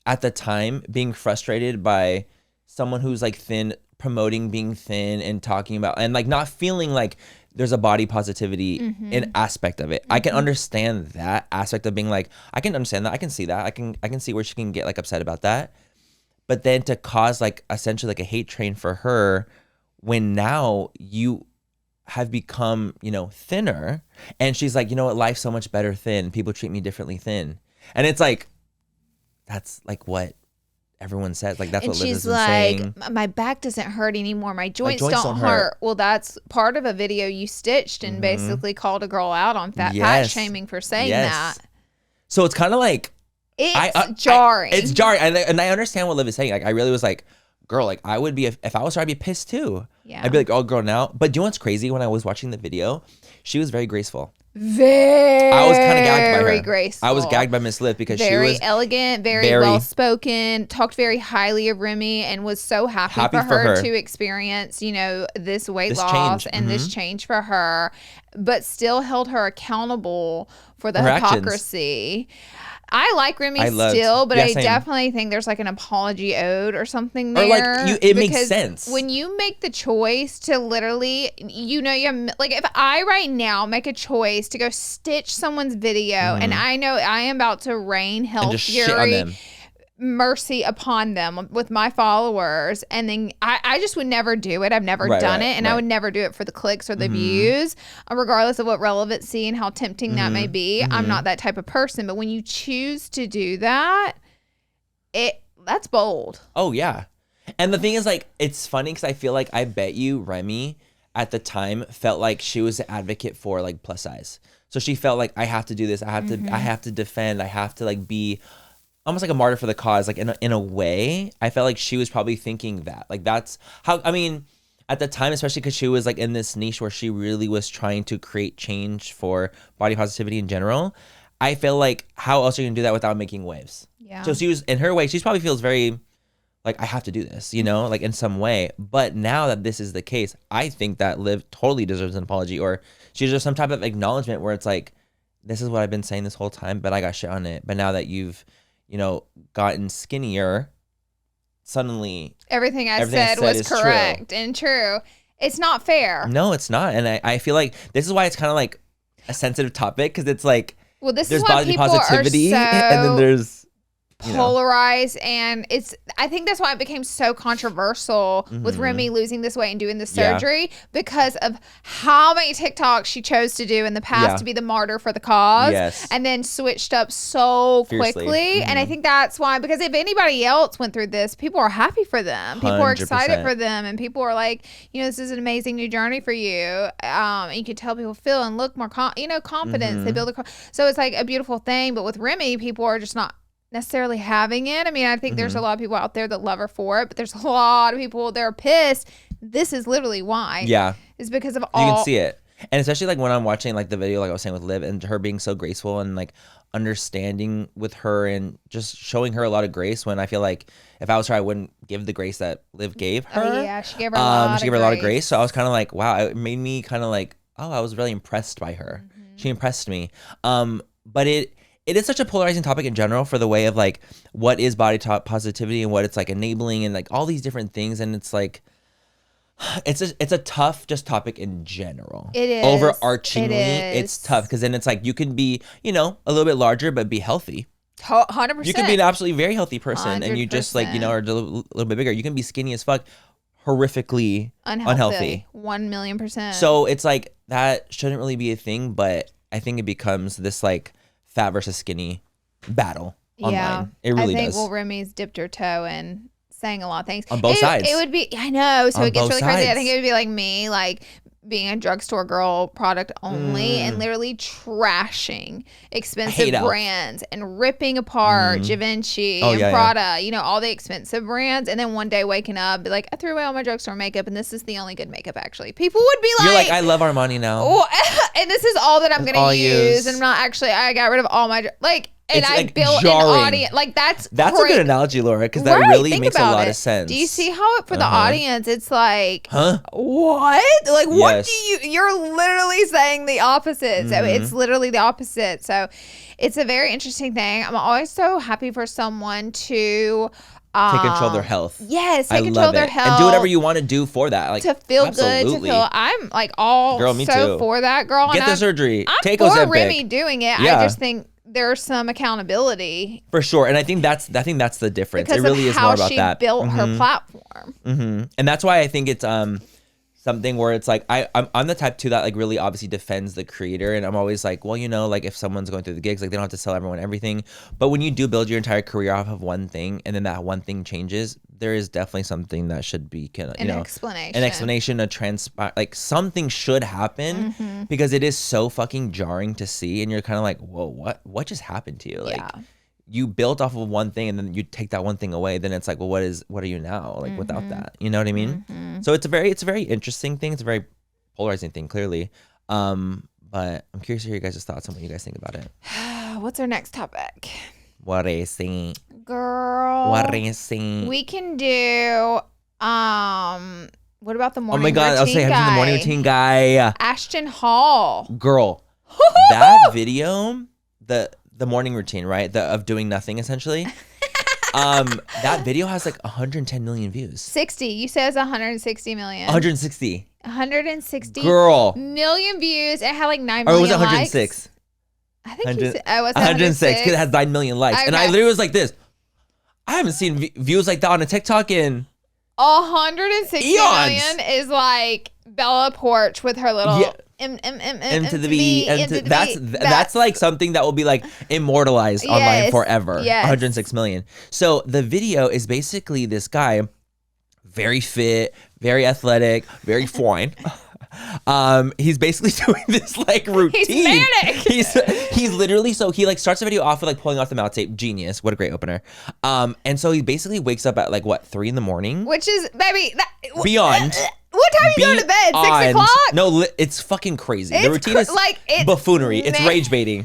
at the time, being frustrated by someone who's like thin, promoting being thin and talking about and like not feeling like there's a body positivity in aspect of it. I can understand that aspect of being like, I can understand that. I can see that. I can see where she can get like upset about that. But then to cause like essentially like a hate train for her when now you have become, thinner, and she's like, you know what, life's so much better thin. People treat me differently thin. And it's like, that's like what everyone says. Like that's what Liv has been saying. And she's like, my back doesn't hurt anymore. My joints don't hurt. Well, that's part of a video you stitched and basically called a girl out on fat shaming for saying that. So it's kind of like, it's jarring. It's jarring. And I understand what Liv is saying. Like, I really was like, girl, like I would be, if I was her, I'd be pissed too. Yeah. I'd be like, oh girl, now. But do you know what's crazy? When I was watching the video, she was very graceful. I was kind of gagged by her. Very graceful. I was gagged by Miss Liv because very she was elegant, very well spoken, talked very highly of Remy, and was so happy for her to experience, you know, this weight loss and this change for her, but still held her accountable for the hypocrisy. I like Remy still, but I definitely think there's like an apology ode or something there. Or like it makes sense. When you make the choice to literally, you know, like if I right now make a choice to go stitch someone's video and I know I am about to rain hell fury, mercy upon them with my followers, and then I just would never do it. I've never done it, and I would never do it for the clicks or the views, regardless of what relevancy and how tempting that may be. I'm not that type of person, but when you choose to do that, that's bold. Oh yeah. And the thing is, like, it's funny because I feel like I bet you Remy at the time felt like she was an advocate for like plus size, so she felt like I have to do this, I have to defend, I have to like be almost like a martyr for the cause. Like in a way, I felt like she was probably thinking that. Like that's how, I mean, at the time, especially because she was like in this niche where she really was trying to create change for body positivity in general. I feel like how else are you gonna do that without making waves? Yeah. So she was, in her way, she probably feels very like, I have to do this, you know, like in some way. But now that this is the case, I think that Liv totally deserves an apology, or she deserves some type of acknowledgement where it's like, this is what I've been saying this whole time, but I got shit on it. But now that you've, you know, gotten skinnier, suddenly everything I said was correct and true. It's not fair. No, it's not. And I feel like this is why it's kind of like a sensitive topic, because it's like, well, this there's is why body people positivity, are so and then there's polarized, and I think that's why it became so controversial with Remy losing this weight and doing the surgery, because of how many TikToks she chose to do in the past to be the martyr for the cause, and then switched up so quickly. And I think that's why, because if anybody else went through this, people are happy for them, people are excited for them, and people are like, you know, this is an amazing new journey for you, and you can tell people feel and look more confidence. They build so it's like a beautiful thing. But with Remy, people are just not necessarily having it. I mean, I think there's a lot of people out there that love her for it, but there's a lot of people that are pissed. This is literally why. Yeah. It's because of all. You can see it. And especially like when I'm watching like the video, like I was saying with Liv, and her being so graceful and like understanding with her and just showing her a lot of grace, when I feel like if I was her, I wouldn't give the grace that Liv gave her. Oh, yeah, she gave her a lot She gave her a lot of grace. So I was kind of like, wow, it made me kind of like, oh, I was really impressed by her. She impressed me. But it is such a polarizing topic in general, for the way of like what is body positivity and what it's like enabling and like all these different things. And it's like, it's a tough just topic in general. It is. Overarchingly, it's tough, because then it's like you can be, you know, a little bit larger but be healthy. 100%. You can be an absolutely very healthy person 100%. And you just like, you know, are a little bit bigger. You can be skinny as fuck, horrifically unhealthy. 1,000,000%. So it's like that shouldn't really be a thing, but I think it becomes this like fat versus skinny battle online. It really does. I think, well, Remy's dipped her toe in saying a lot of things. On both sides. It would be, I know, so on it gets really crazy. Sides. I think it would be like me, like being a drugstore girl, product only, and literally trashing expensive brands and ripping apart Givenchy and Prada, you know, all the expensive brands. And then one day waking up, be like, I threw away all my drugstore makeup, and this is the only good makeup, actually. People would be like, you're like, I love Armani now. Oh, and this is all that I'm going to use. And I'm not actually, I got rid of all my, like, and I like built jarring. An audience. Like, that's a good analogy, Laura, because that really makes a lot of sense. Do you see how for the audience, it's like, what? Like, what do you're literally saying the opposite. So it's literally the opposite. So it's a very interesting thing. I'm always so happy for someone to take control of their health. Yes, take control of their health. And do whatever you want to do for that. Like, to feel good, to feel. I'm like all girl, me so too. For that, girl. Get the surgery. I'm take for Remy doing it. Yeah. I just think there's some accountability. For sure. And I think that's the difference. It really is more about that. Because of how she built her platform. And that's why I think it's something where it's like, I'm the type too that like really obviously defends the creator, and I'm always like, well, you know, like if someone's going through the gigs, like they don't have to sell everyone everything. But when you do build your entire career off of one thing, and then that one thing changes, there is definitely something that should be an explanation, like something should happen, because it is so fucking jarring to see, and you're kind of like, whoa, what just happened to you? Like, you built off of one thing and then you take that one thing away, then it's like, well, what are you now? Like without that, you know what I mean? So it's a very interesting thing. It's a very polarizing thing, clearly. But I'm curious to hear you guys' thoughts on what you guys think about it. What's our next topic? What is it? Girl. What is it? We can do, what about the morning routine? Oh my God, I'll say, have you seen the morning routine guy? Ashton Hall. Girl, that video, the morning routine, right? Of doing nothing, essentially. That video has like 110 million views. 60. You said it's 160 million. 160. 160 Girl. million views. It had like 9 million Or was it likes. 106? I think you said, oh, it's 106 because it has 9 million likes. Okay. And I literally was like this. I haven't seen views like that on a TikTok in 160 million is like Bella Porch with her little M to the V. That's like something that will be like immortalized online forever. Yes. 106 million. So the video is basically this guy, very fit, very athletic, very fine. He's basically doing this like routine. He's manic. He's literally, so he like starts the video off with like pulling off the mouth tape. Genius. What a great opener. And so he basically wakes up at like what, 3 a.m? Which is, baby, beyond. What time are you going to bed? 6 o'clock? No, it's fucking crazy. The routine is like buffoonery. It's rage baiting.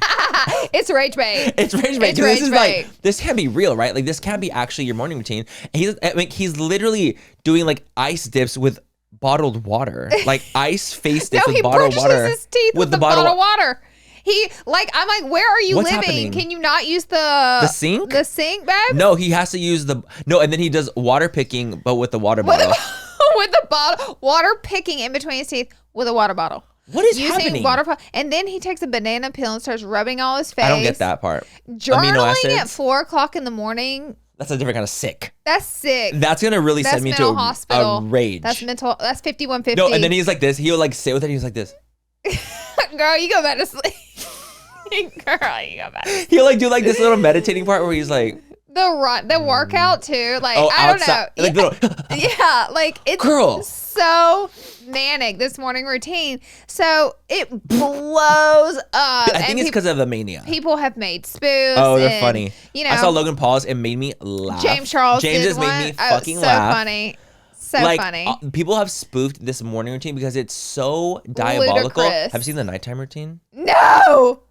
It's rage bait. It's rage bait. This is like, this can't be real, right? Like this can't be actually your morning routine. And he's literally doing like ice dips with bottled water, like ice face dips with bottled water. No, he brushes his teeth with the bottle of water. I'm like, where are you living? Happening? Can you not use the sink? The sink, babe? No, he has to use and then he does water picking, but with the water bottle. With the bottle, water picking in between his teeth with a water bottle. What is happening? And then he takes a banana peel and starts rubbing all his face. I don't get that part. Journaling at 4 o'clock in the morning. That's a different kind of sick. That's sick. That's gonna really send me to a rage. That's mental. That's 5150. No, and then he's like this. He'll like sit with it. He's like this. Girl, you go back to sleep. Girl, you go back. He'll like do like this little meditating part where he's like. The workout too, like I outside, don't know, yeah, like it's so manic, this morning routine. So it blows up. I think it's because of the mania. People have made spoofs. Oh, they're funny. You know, I saw Logan Paul's. It made me laugh. James just made me fucking laugh. Funny. So like, funny. People have spoofed this morning routine because it's so diabolical. Ludicrous. Have you seen the nighttime routine? No.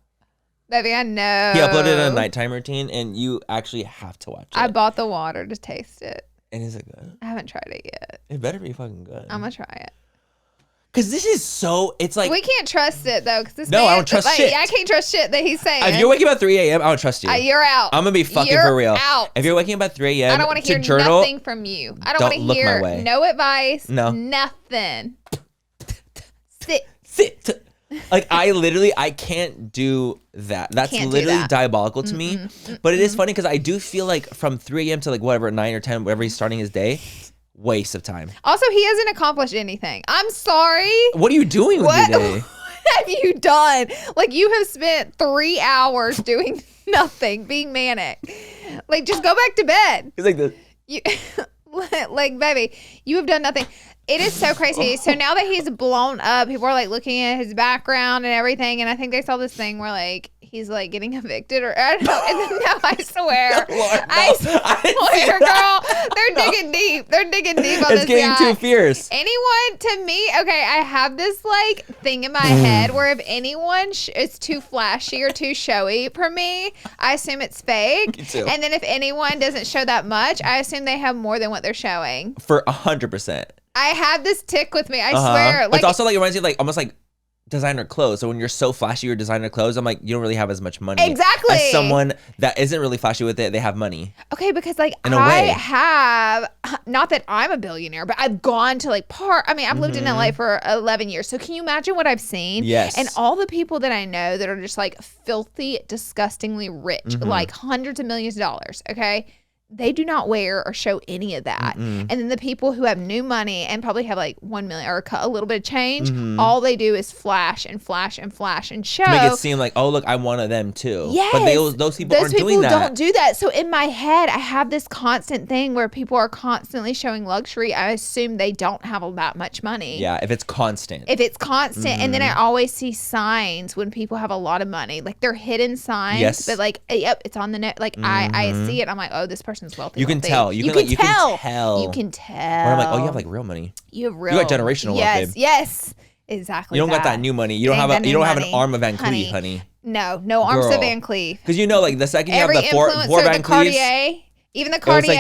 Baby, I know. He uploaded a nighttime routine, and you actually have to watch it. I bought the water to taste it. And is it good? I haven't tried it yet. It better be fucking good. I'm gonna try it. Because this is so, it's like. We can't trust it, though. Cause I don't trust shit. I can't trust shit that he's saying. If you're waking up at 3 a.m., I don't trust you. You're out. I'm going to be fucking for real. Out. If you're waking up at 3 a.m. I don't want to hear nothing from you. I don't want to hear no advice. No. Nothing. Sit. Like I can't do that. That's literally diabolical to me. But it is funny because I do feel like from 3 a.m. to like whatever, 9 or 10, wherever he's starting his day, waste of time. Also, he hasn't accomplished anything. I'm sorry. What are you doing with your day? What have you done? Like you have spent 3 hours doing nothing, being manic. Like just go back to bed. He's like this. Like, baby, you have done nothing. It is so crazy. So now that he's blown up, people are like looking at his background and everything. And I think they saw this thing where like he's like getting evicted or I don't know. And then now I swear, girl, they're digging deep. They're digging deep on this guy. It's getting too fierce. Anyone to me, okay, I have this like thing in my head where if anyone is too flashy or too showy for me, I assume it's fake. Me too. And then if anyone doesn't show that much, I assume they have more than what they're showing. For 100%. I have this tick with me. I swear. Like, it's also like it reminds you of like almost like designer clothes. So when you're so flashy with designer clothes, I'm like, you don't really have as much money. Exactly. As someone that isn't really flashy with it, they have money. Okay, because like I have, not that I'm a billionaire, but I've gone to like I've lived in LA for 11 years. So can you imagine what I've seen? Yes. And all the people that I know that are just like filthy, disgustingly rich, like hundreds of millions of dollars. Okay. they do not wear or show any of that. And then the people who have new money and probably have like 1 million or a little bit of change, all they do is flash and flash and flash and show. Make it seem like, oh, look, I'm one of them too. Yes. But those people aren't doing that. Those people don't do that. So in my head, I have this constant thing where people are constantly showing luxury. I assume they don't have that much money. Yeah, if it's constant. And then I always see signs when people have a lot of money. Like they're hidden signs. Yes. But like, yep, it's on the net. Like I see it. I'm like, oh, this person's wealthy. You can tell. You can tell. You can tell. When I'm like, oh, you have like real money. You have real. You got generational wealth, babe. Yes. Exactly. You don't got that new money. You don't have an arm of Van Cleef, honey. No arms of Van Cleef. Because like the second you have the four Van Cleefs. Even the Cartier.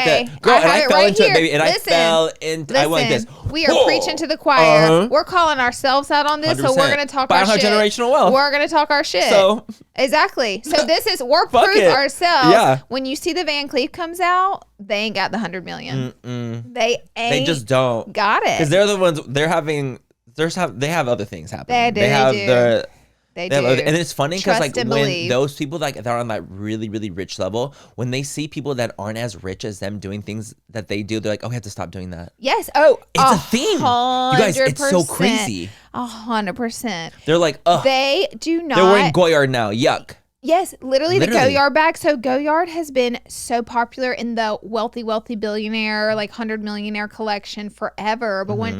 I fell into it, baby. And I fell into. I went like this. We are preaching to the choir. We're calling ourselves out on this, 100%. So we're going to talk our shit. Generational wealth. We're going to talk our shit. So exactly. So we're proof ourselves. Yeah. When you see the Van Cleef comes out, they ain't got the 100 million. They ain't. They just don't got it. Because they're the ones. They have other things happening. They do. They do. And it's funny because like when those people like they're on that really, really rich level, when they see people that aren't as rich as them doing things that they do, they're like, oh, we have to stop doing that. Yes. Oh, it's a thing. You guys, it's so crazy. 100%. They're like, oh, they do not. They're wearing Goyard now. Yuck. Yes, literally the Goyard bag. So Goyard has been so popular in the wealthy billionaire, like 100 millionaire collection forever. But when,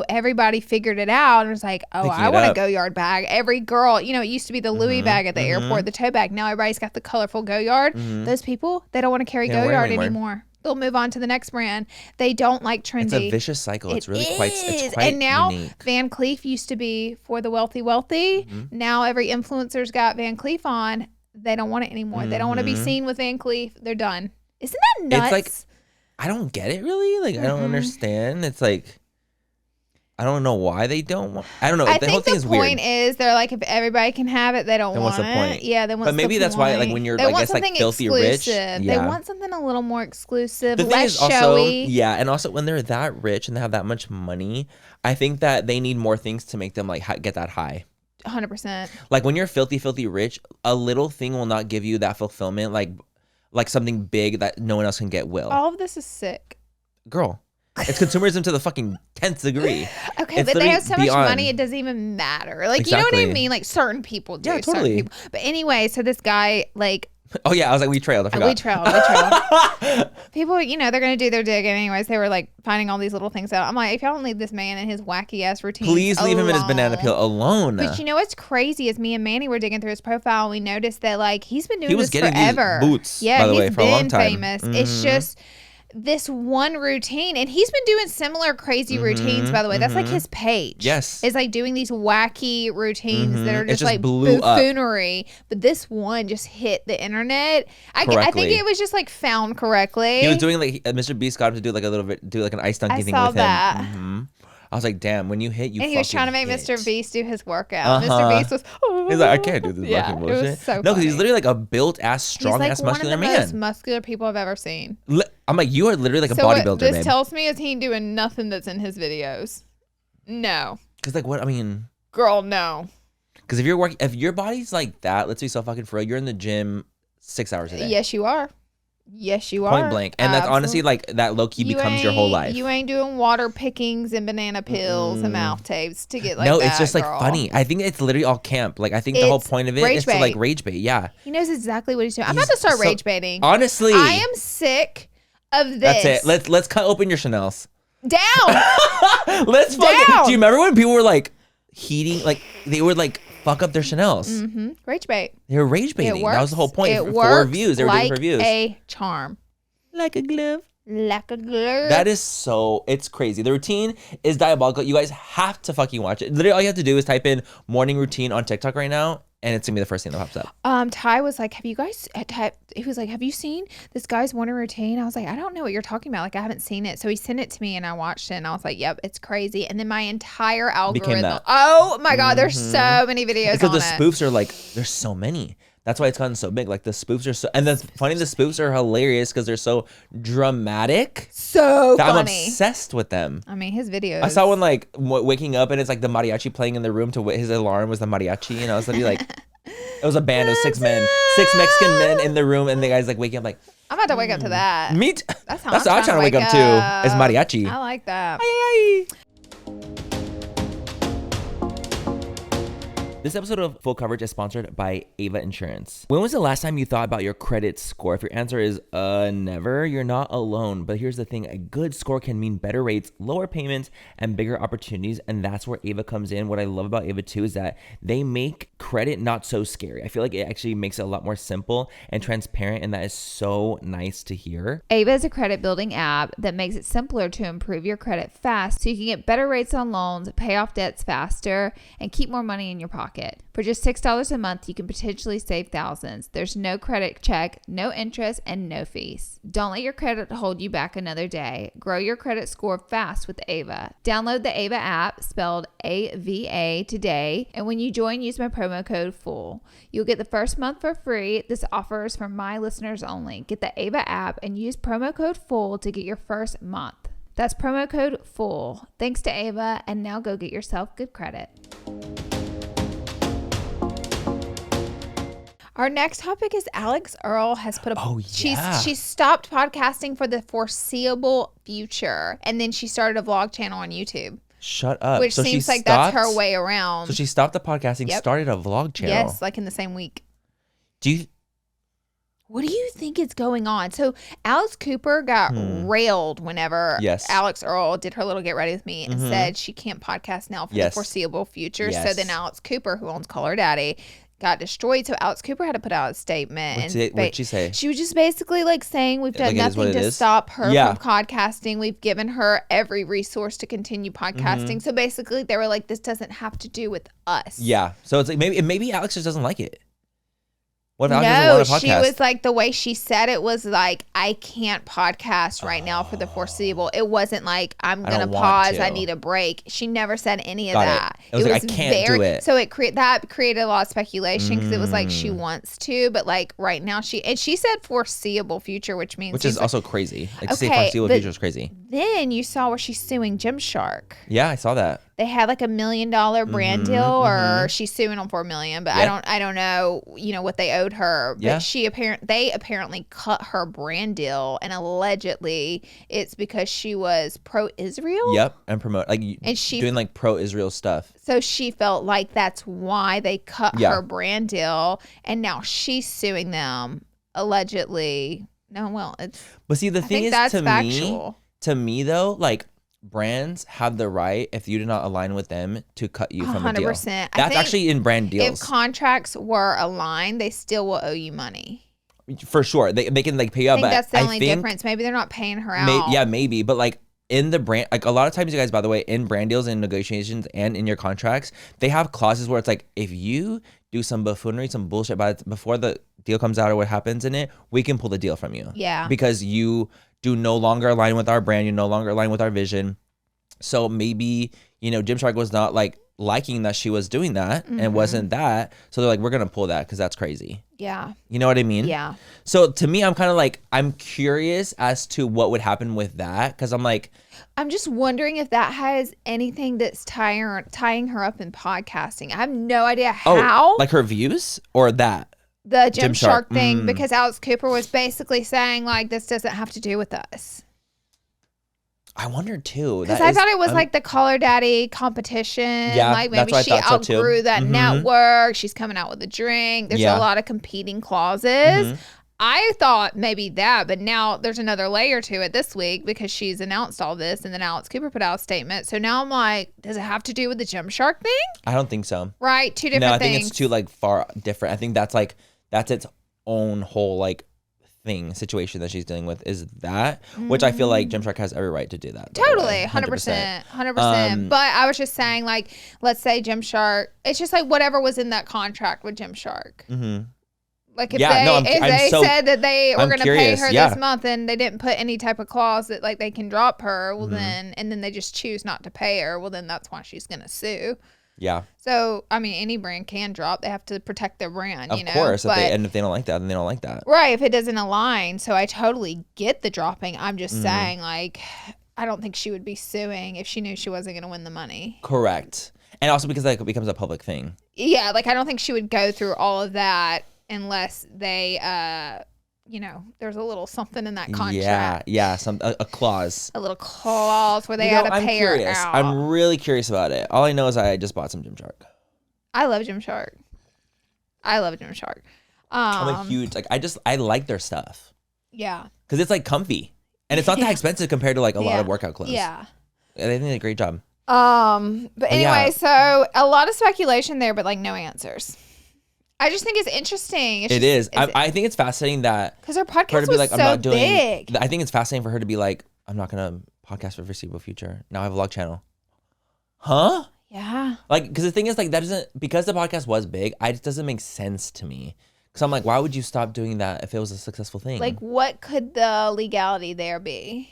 everybody figured it out and was like, oh, I want a Goyard bag. Every girl, it used to be the Louis bag at the airport, the tote bag. Now everybody's got the colorful Goyard. Those people, they don't want to carry Goyard anymore. They'll move on to the next brand. They don't like trendy. It's a vicious cycle. It's quite and now unique. Van Cleef used to be for the wealthy. Now every influencer's got Van Cleef on. They don't want it anymore. They don't want to be seen with Van Cleef. They're done. Isn't that nuts? It's like, I don't get it really. Like, I don't understand. It's like, I don't know why they don't want. I don't know. The whole thing is weird. The point is, they're like, if everybody can have it, they don't want it. What's the point? Yeah, then what's the point? But maybe that's why, like, when you're, I guess, like filthy rich, they want something a little more exclusive, the less thing is showy. Also, yeah, and also when they're that rich and they have that much money, I think that they need more things to make them like get that high. 100%. Like when you're filthy rich, a little thing will not give you that fulfillment, like something big that no one else can get will. All of this is sick, girl. It's consumerism to the fucking 10th degree. Okay, it's but they have so much money, it doesn't even matter. Like, exactly. You know what I mean? Like, certain people do. Yeah, totally. Certain people. But anyway, so this guy, like... Oh, yeah, I was like, we trailed. I forgot. We trailed. People, they're going to do their digging anyways. They were, like, finding all these little things out. I'm like, if y'all don't leave this man in his wacky-ass routine please leave him in his banana peel alone. But what's crazy is me and Manny were digging through his profile, and we noticed that, like, he's been doing this forever. These boots, by the way, for a long time. Famous. It's just... this one routine, and he's been doing similar crazy routines, by the way. That's like his page. Yes. It's like doing these wacky routines that are just like buffoonery. But this one just hit the internet. I think it was just like found correctly. He was doing like Mr. Beast got him to do like an ice dunking thing with him. I saw that. I was like, damn, when you hit, you. And he was trying to make Mr. Beast do his workout. Mr. Beast was. He's like, I can't do this fucking bullshit. It was so no, because he's literally like a built ass, strong ass, muscular man. He's like one of the most muscular people I've ever seen. I'm like, you are literally like a bodybuilder. What this tells me is he ain't doing nothing that's in his videos. No. Because like what I mean. Girl, no. Because if your body's like that, let's be so fucking for real. You're in the gym 6 hours a day. Yes, you are. Yes, you are. Point blank. And that's honestly like that low key becomes your whole life. You ain't doing water pickings and banana pills and mouth tapes to get like that. No, it's just like funny. I think it's literally all camp. Like I think the whole point of it is to like rage bait. Yeah. He knows exactly what he's doing. I'm about to start rage baiting. Honestly. I am sick of this. That's it. Let's cut open your Chanel's. Down. Let's fucking. Do you remember when people were like heating, like they would like fuck up their Chanel's? Rage bait. They were rage baiting. That was the whole point. It for views. They were doing for views. Like a charm. Like a glove. Like a glove. That is so, it's crazy. The routine is diabolical. You guys have to fucking watch it. Literally all you have to do is type in morning routine on TikTok right now, and it's gonna be the first thing that pops up. Ty was like, he was like, have you seen this guy's morning routine? I was like, I don't know what you're talking about. Like, I haven't seen it. So he sent it to me and I watched it and I was like, yep, it's crazy. And then my entire algorithm. Oh my God, there's so many videos because the spoofs are like, there's so many. That's why it's gotten so big. Like the spoofs are so, and the spoofs are hilarious because they're so dramatic. So funny. I'm obsessed with them. I mean, his videos. I saw one like waking up and it's like the mariachi playing in the room to his alarm was the mariachi, and I was literally like, it was a band of 6 men, 6 Mexican men in the room, and the guy's like waking up like, I'm about to wake up to that. Me too. That's how I'm trying to wake up too. It's mariachi. I like that. Ay, ay. This episode of Full Coverage is sponsored by Ava Insurance. When was the last time you thought about your credit score? If your answer is never, you're not alone. But here's the thing, a good score can mean better rates, lower payments, and bigger opportunities. And that's where Ava comes in. What I love about Ava too is that they make credit not so scary. I feel like it actually makes it a lot more simple and transparent. And that is so nice to hear. Ava is a credit building app that makes it simpler to improve your credit fast so you can get better rates on loans, pay off debts faster, and keep more money in your pocket. For just $6 a month, you can potentially save thousands. There's no credit check, no interest, and no fees. Don't let your credit hold you back another day. Grow your credit score fast with Ava. Download the Ava app, spelled AVA, today, and when you join, use my promo code FULL. You'll get the first month for free. This offer is for my listeners only. Get the Ava app and use promo code FULL to get your first month. That's promo code FULL. Thanks to Ava, and now go get yourself good credit. Our next topic is Alex Earl has put a she stopped podcasting for the foreseeable future, and then she started a vlog channel on YouTube. Shut up. Which so seems like that's her way around. So she stopped the podcasting, started a vlog channel. Yes, like in the same week. What do you think is going on? So Alice Cooper got railed whenever Alex Earl did her little Get Ready With Me and said she can't podcast now for the foreseeable future. So then Alex Cooper, who owns Call Her Daddy, got destroyed. So Alex Cooper had to put out a statement. What'd she say? She was just basically like saying we've done nothing to stop her from podcasting. We've given her every resource to continue podcasting. So basically they were like, this doesn't have to do with us. Yeah. So it's like maybe Alex just doesn't like it. What if Alex doesn't want to podcast? She was like, the way she said it was like, I can't podcast right now for the foreseeable. It wasn't like, I'm going to pause. I need a break. She never said any of that. It was like, I can't do it. So that created a lot of speculation because it was like she wants to, but like right now she said foreseeable future, which is also crazy. Like to say foreseeable future is crazy. Then you saw where she's suing Gymshark. Yeah, I saw that. They had like $1 million brand deal, or she's suing them for $1 million, but I don't know, what they owed her. But they apparently cut her brand deal, and allegedly it's because she was pro-Israel. Yep, and doing like pro-Israel stuff. So she felt like that's why they cut her brand deal, and now she's suing them allegedly. No, well, it's. But see, the thing is, to me though, like. Brands have the right, if you do not align with them, to cut you from a deal. 100%. That's actually in brand deals. If contracts were aligned, they still will owe you money. For sure. They can like pay you out. I think that's the only difference. Maybe they're not paying her out. Maybe. But like in the brand, like a lot of times, you guys, by the way, in brand deals and negotiations and in your contracts, they have clauses where it's like, if you do some buffoonery, some bullshit before the deal comes out or what happens in it, we can pull the deal from you. Yeah. Because you do no longer align with our brand, you no longer align with our vision. So maybe, Gymshark was not like liking that she was doing that and wasn't that. So they're like, we're going to pull that because that's crazy. Yeah. You know what I mean? Yeah. So to me, I'm kind of like, I'm curious as to what would happen with that. Cause I'm like, I'm just wondering if that has anything that's tying her up in podcasting. I have no idea how. Like her views or that? The Gymshark thing, because Alex Cooper was basically saying like, this doesn't have to do with us. I wonder too. Because I thought it was like the Call Her Daddy competition. Yeah, like maybe she outgrew that network. She's coming out with a drink. There's a lot of competing clauses. I thought maybe that, but now there's another layer to it this week because she's announced all this, and then Alex Cooper put out a statement. So now I'm like, does it have to do with the Gymshark thing? I don't think so. Right, two different things. No, I think it's too like far different. I think that's its own whole like situation that she's dealing with is that, which I feel like Gymshark has every right to do that. Totally, 100%. But I was just saying, like, let's say Gymshark, it's just like whatever was in that contract with Gymshark. Like if they said that they were going to pay her this month and they didn't put any type of clause that like they can drop her, well then they just choose not to pay her, well then that's why she's going to sue. Yeah. So, I mean, any brand can drop. They have to protect their brand, Of course. If they don't like that, then they don't like that. Right. If it doesn't align. So I totally get the dropping. I'm just saying, like, I don't think she would be suing if she knew she wasn't going to win the money. Correct. And also because like, it becomes a public thing. Yeah. Like, I don't think she would go through all of that unless they, there's a little something in that contract. Yeah, a clause. A little clause where they had to pay her out. I'm really curious about it. All I know is I just bought some Gymshark. I love Gymshark. I'm a huge, I like their stuff. Yeah. Because it's like comfy. And it's not that expensive compared to like a lot of workout clothes. Yeah. They think they did a great job. But anyway, so a lot of speculation there, but like no answers. I just think it's interesting. It is. I think it's fascinating that because her podcast was so big. I think it's fascinating for her to be like, I'm not gonna podcast for the foreseeable future. Now I have a vlog channel. Huh? Yeah. Like, because the thing is, like, that doesn't, because the podcast was big, it doesn't make sense to me. Because I'm like, why would you stop doing that if it was a successful thing? Like, what could the legality there be?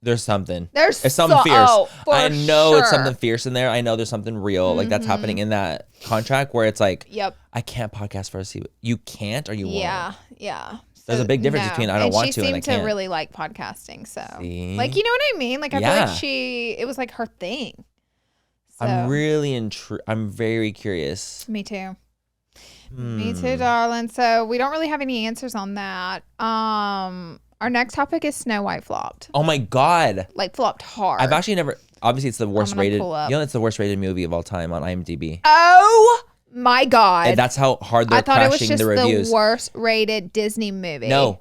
There's something. There's something fierce. I know sure. it's something fierce in there. I know there's something real like that's happening in that contract where it's like, I can't podcast for us. You can't or you won't. Yeah. There's a big difference between I don't want to and I can't. She seemed to really like podcasting. So, like, you know what I mean? Like, I feel like it was like her thing. So. I'm very curious. Me too. Me too, darling. So we don't really have any answers on that. Our next topic is Snow White flopped. Oh my God. Like flopped hard. I've actually never, obviously it's the worst rated, it's the worst rated movie of all time on IMDb. Oh my God. And that's how hard they're crashing the reviews. I thought it was just the worst rated Disney movie. No.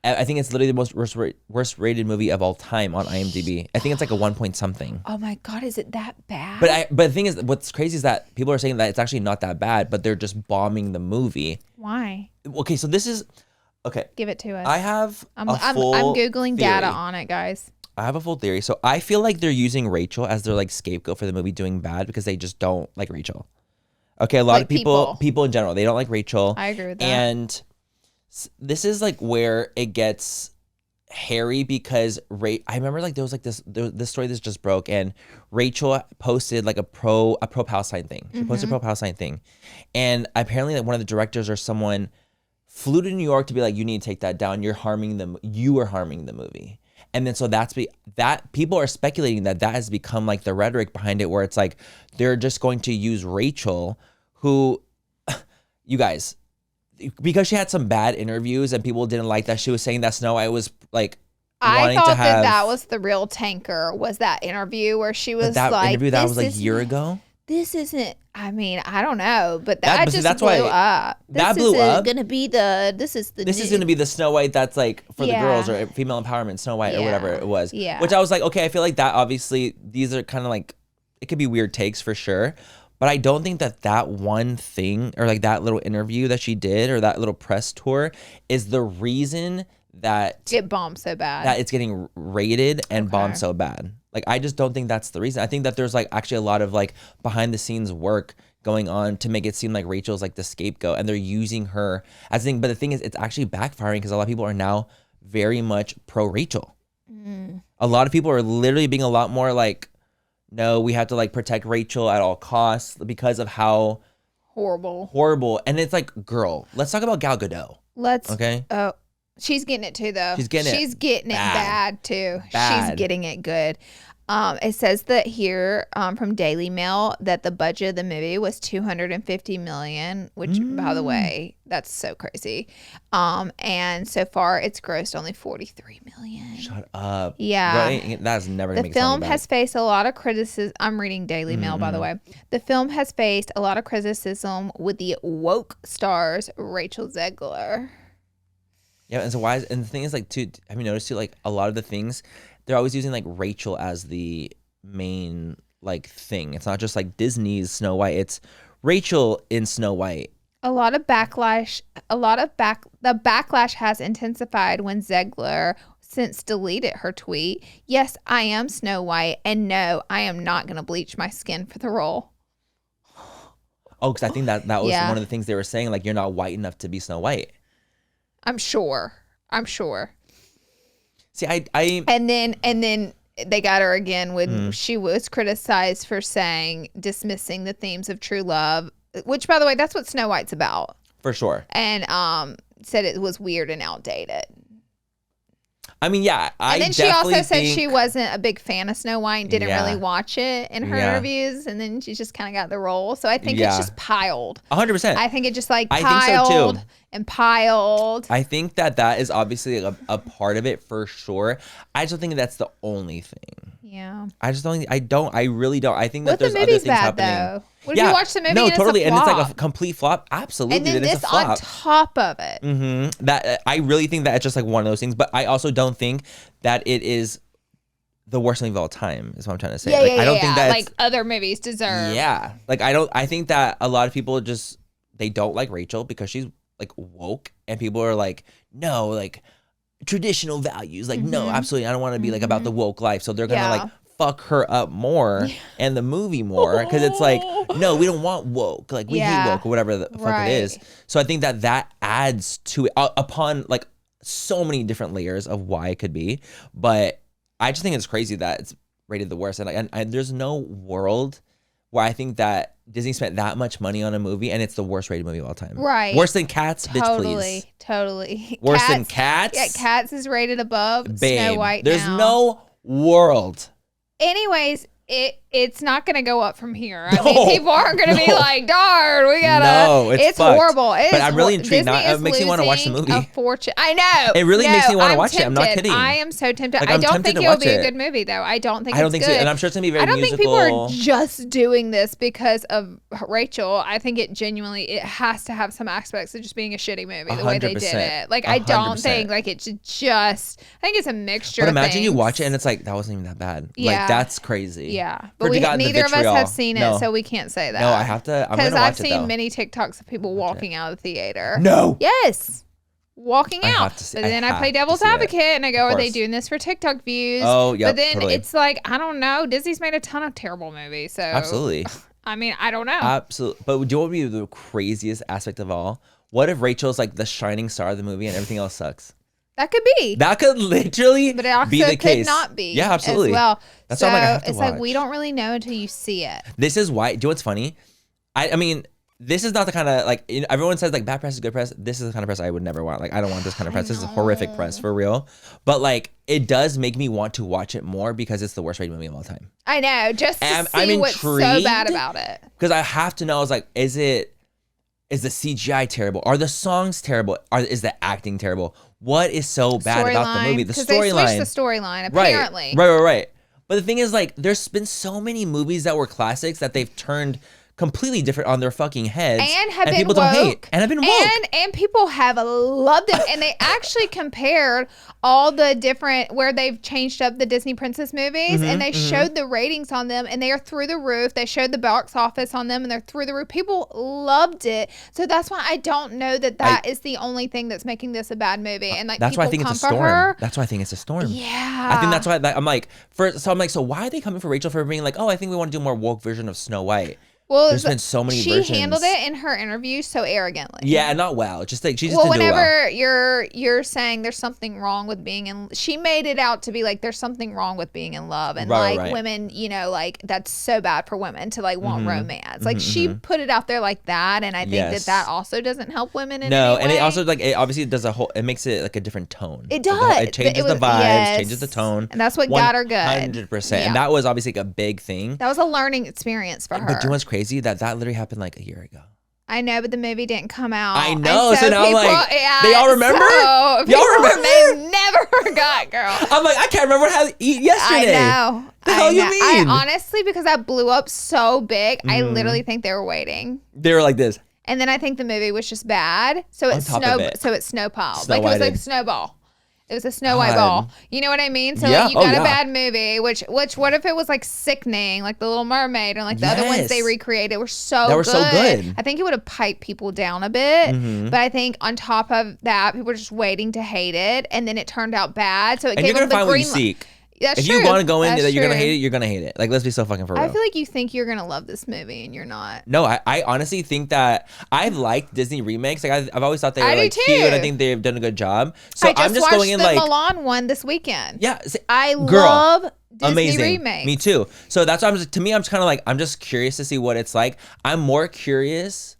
I think it's literally the worst rated movie of all time on IMDb. I think it's like a 1 point something. Oh my God, is it that bad? But the thing is, what's crazy is that people are saying that it's actually not that bad, but they're just bombing the movie. Why? Okay, so this is okay. Give it to us. I have I'm googling data on it, guys. I have a full theory. So I feel like they're using Rachel as their like scapegoat for the movie doing bad because they just don't like Rachel. Okay, a lot of people in general, they don't like Rachel. I agree with that. And this is like where it gets hairy because I remember like there was like this story that just broke and Rachel posted like a pro Palestine thing. She posted a pro Palestine thing, and apparently like one of the directors or someone flew to New York to be like, you need to take that down. You are harming the movie. And then so that people are speculating that has become like the rhetoric behind it, where it's like they're just going to use Rachel, who, you guys, because she had some bad interviews and people didn't like that she was saying that Snow White was like wanting to have. that was the real tanker, was that interview where she was that like, interview that was like a year ago. This isn't. I mean, I don't know, but that just blew up. That blew up. This is gonna be the Snow White that's like for the girls or female empowerment Snow White or whatever it was. Yeah. Which I was like, okay, I feel like that obviously these are kind of like, it could be weird takes for sure. But I don't think that one thing or like that little interview that she did or that little press tour is the reason that it bombed so bad. That it's getting rated and bombed so bad. Like, I just don't think that's the reason. I think that there's like actually a lot of like behind the scenes work going on to make it seem like Rachel's like the scapegoat and they're using her as a thing. But the thing is, it's actually backfiring because a lot of people are now very much pro Rachel. A lot of people are literally being a lot more like, no, we have to like protect Rachel at all costs because of how horrible. And it's like, girl, let's talk about Gal Gadot. Okay. Oh, she's getting it too, though. She's getting it bad too. She's getting it good. It says that here from Daily Mail that the budget of the movie was $250 million, which, by the way, that's so crazy. And so far, it's grossed only $43 million. Shut up. Yeah, right? That's never gonna make sense. The film has faced a lot of criticism. I'm reading Daily Mail, by the way. The film has faced a lot of criticism with the woke stars Rachel Zegler. Yeah, and so and the thing is, like, too, have you noticed too, like, a lot of the things, they're always using like Rachel as the main like thing. It's not just like Disney's Snow White, it's Rachel in Snow White. The backlash has intensified when Zegler since deleted her tweet. Yes, I am Snow White, and no, I am not going to bleach my skin for the role. Oh, because I think that was one of the things they were saying, like, you're not white enough to be Snow White. I'm sure. See, I and then they got her again when she was criticized for dismissing the themes of true love, which, by the way, that's what Snow White's about. For sure. And said it was weird and outdated. I mean, yeah, and then she also said she wasn't a big fan of Snow White and didn't really watch it in her interviews, and then she just kind of got the role. So I think it's just piled. 100%. I think it just like piled and piled. I think that is obviously a part of it for sure. I just don't think that's the only thing. Yeah. I just don't. I really don't. I think that there's other things happening. Though? What if you watch the movie? No, and totally, and it's like a complete flop. Absolutely, and then this on top of it. That I really think that it's just like one of those things. But I also don't think that it is the worst movie of all time. Is what I'm trying to say. I don't think that like other movies deserve. Yeah, like I think that a lot of people just they don't like Rachel because she's like woke, and people are like, no, like traditional values. Like no, absolutely, I don't want to be like about the woke life. So they're gonna like fuck her up more and the movie more because it's like, no, we don't want woke, like we hate woke or whatever the fuck it is. So I think that adds to it upon like so many different layers of why it could be. But I just think it's crazy that it's rated the worst, and there's no world where I think that Disney spent that much money on a movie and it's the worst rated movie of all time. Right. Worse than Cats, bitch, please. Totally. Worse than Cats? Yeah, Cats is rated above Snow White now. There's no world. Anyways, it's not going to go up from here. I mean, people aren't going to be like, darn, we got to. No, it's horrible. But I'm really intrigued. Now it makes me want to watch the movie. A fortune. I know. It really makes me want to watch it. I'm not kidding. I am so tempted. Like, I don't think it'll be a good movie, though. I don't think it's good. So. And I'm sure it's going to be very musical. I don't think people are just doing this because of Rachel. I think it has to have some aspects of just being a shitty movie, the way they did it. Like, I don't think, like, it's just, I think it's a mixture of things. But imagine you watch it and it's like, that wasn't even that bad. Yeah. Like, that's crazy. Yeah. But neither of us have seen it, so we can't say that. No, I have to. I'm gonna watch it, because I've seen many TikToks of people walking out of the theater. No. Yes. Walking out. But then I play devil's advocate and I go, are they doing this for TikTok views? Oh, yeah. But then it's like, I don't know. Disney's made a ton of terrible movies. So absolutely. I mean, I don't know. Absolutely. But do you want to be the craziest aspect of all? What if Rachel's like the shining star of the movie and everything else sucks? That could be. That could literally but it also be the could case. Not be. Yeah, absolutely. As well. That's so why I'm like, I have to it's watch. like we don't really know until you see it. This is why. Do you know what's funny? I mean, this is not the kind of like everyone says like bad press is good press. This is the kind of press I would never want. Like I don't want this kind of press. This is horrific press for real. But like it does make me want to watch it more because it's the worst rated movie of all time. I know, just to see what's so bad about it. Because I have to know. I was like, is the CGI terrible? Are the songs terrible? Is the acting terrible? What is so bad about the movie? The storyline. They switched the storyline, apparently. Right. But the thing is, like, there's been so many movies that were classics that they've turned completely different on their fucking heads. And have been people woke. Don't hate. And have been woke. And people have loved it. And they actually compared all the different, where they've changed up the Disney Princess movies, and they showed the ratings on them, and they are through the roof. They showed the box office on them, and they're through the roof. People loved it. So that's why I don't know that is the only thing that's making this a bad movie. And like, that's why I think it's a storm. That's why I think it's a storm. Yeah. I think that's why I'm like, so why are they coming for Rachel for being like, oh, I think we want to do a more woke version of Snow White? Well, there's been so many versions. She handled it in her interview so arrogantly. Yeah, not well. Just like she just didn't do well. Whenever you're saying there's something wrong with being in, she made it out to be like there's something wrong with being in love, and right. women, like that's so bad for women to like want romance. Like she put it out there like that, and I think that also doesn't help women in any way. And it also like it obviously does it makes it like a different tone. It does. It changes the vibes, changes the tone, and that's what got her good. 100%, and that was obviously like a big thing. That was a learning experience for her. But do you know what's crazy? That literally happened like a year ago. I know, but the movie didn't come out. I know. So now people, like, they all remember? Y'all remember? They never forgot, girl. I'm like, I can't remember how to eat yesterday. I know. The hell you mean? I honestly, because that blew up so big, I literally think they were waiting. They were like this. And then I think the movie was just bad. So it snowballed. Like it was like snowball. It was a Snow White ball. You know what I mean? So like, you got a bad movie, which what if it was like sickening, like The Little Mermaid, and like the other ones they recreated were so good. I think it would have piped people down a bit. But I think on top of that, people were just waiting to hate it, and then it turned out bad. So it gave them the green light. What you seek. If you want to go into that you're gonna hate it, you're gonna hate it. Like, let's be so fucking for real. I feel like you think you're gonna love this movie and you're not. No, I honestly think that I've liked Disney remakes. Like I've always thought they were like cute, and I think they've done a good job. So I'm just going in like Milan one this weekend. Yeah, I love Disney amazing remakes. Me too. So that's why I'm just kind of like I'm just curious to see what it's like. I'm more curious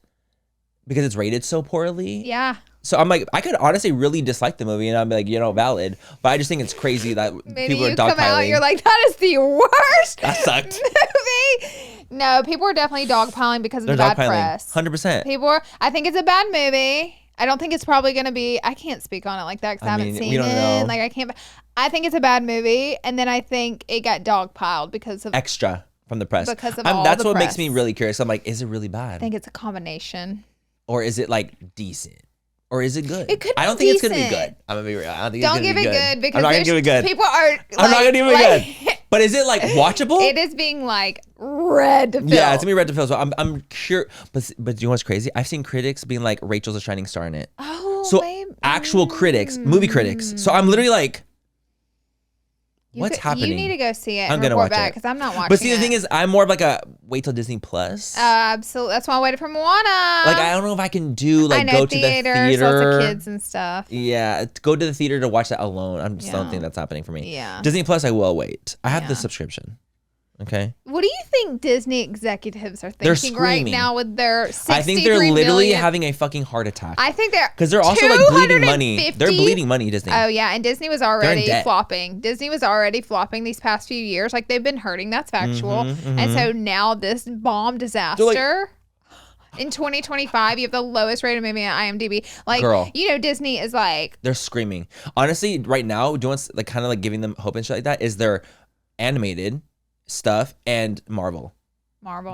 because it's rated so poorly. Yeah. So I'm like, I could honestly really dislike the movie, and I'm like, valid. But I just think it's crazy that people are dogpiling. Come out, you're like, that is the worst. That sucked. movie. No, people are definitely dogpiling because of the bad press. 100%. I think it's a bad movie. I don't think it's probably going to be. I can't speak on it like that because I haven't seen we don't it. know. Like I can't. I think it's a bad movie, and then I think it got dogpiled because of extra from the press. Because of all that's the what press. makes me really curious. I'm like, is it really bad? I think it's a combination. Or is it like decent? Or is it good? It could be I don't think decent. it's gonna be good. I'm gonna be real. I don't think Don't it's gonna give be it good because I'm not gonna give it good. People are. I'm not gonna give it good. But is it like watchable? It is being like red to film. Yeah, it's gonna be red to film. So I'm sure. But do you know what's crazy? I've seen critics being like, Rachel's a shining star in it. Oh, so actual critics, movie critics. So I'm literally like, what's happening? You need to go see it. I'm gonna watch it because I'm not watching. But see, the thing is, I'm more of like a wait till Disney Plus. Absolutely. That's why I waited for Moana. Like I don't know if I can do like go to the theater. Lots of kids and stuff. Yeah, go to the theater to watch that alone. I just don't think that's happening for me. Yeah. Disney Plus, I will wait. I have the subscription. Okay. What do you think Disney executives are thinking right now with their 63 I think they're literally million? having a fucking heart attack. I think because they're also like bleeding money. They're bleeding money, Disney. Oh yeah, and Disney was already flopping. Disney was already flopping these past few years. Like they've been hurting. That's factual. And so now this bomb disaster. In 2025, you have the lowest rated movie on IMDb. Like, girl, Disney is like they're screaming. Honestly, right now, doing like kind of like giving them hope and shit like that is their animated stuff and Marvel.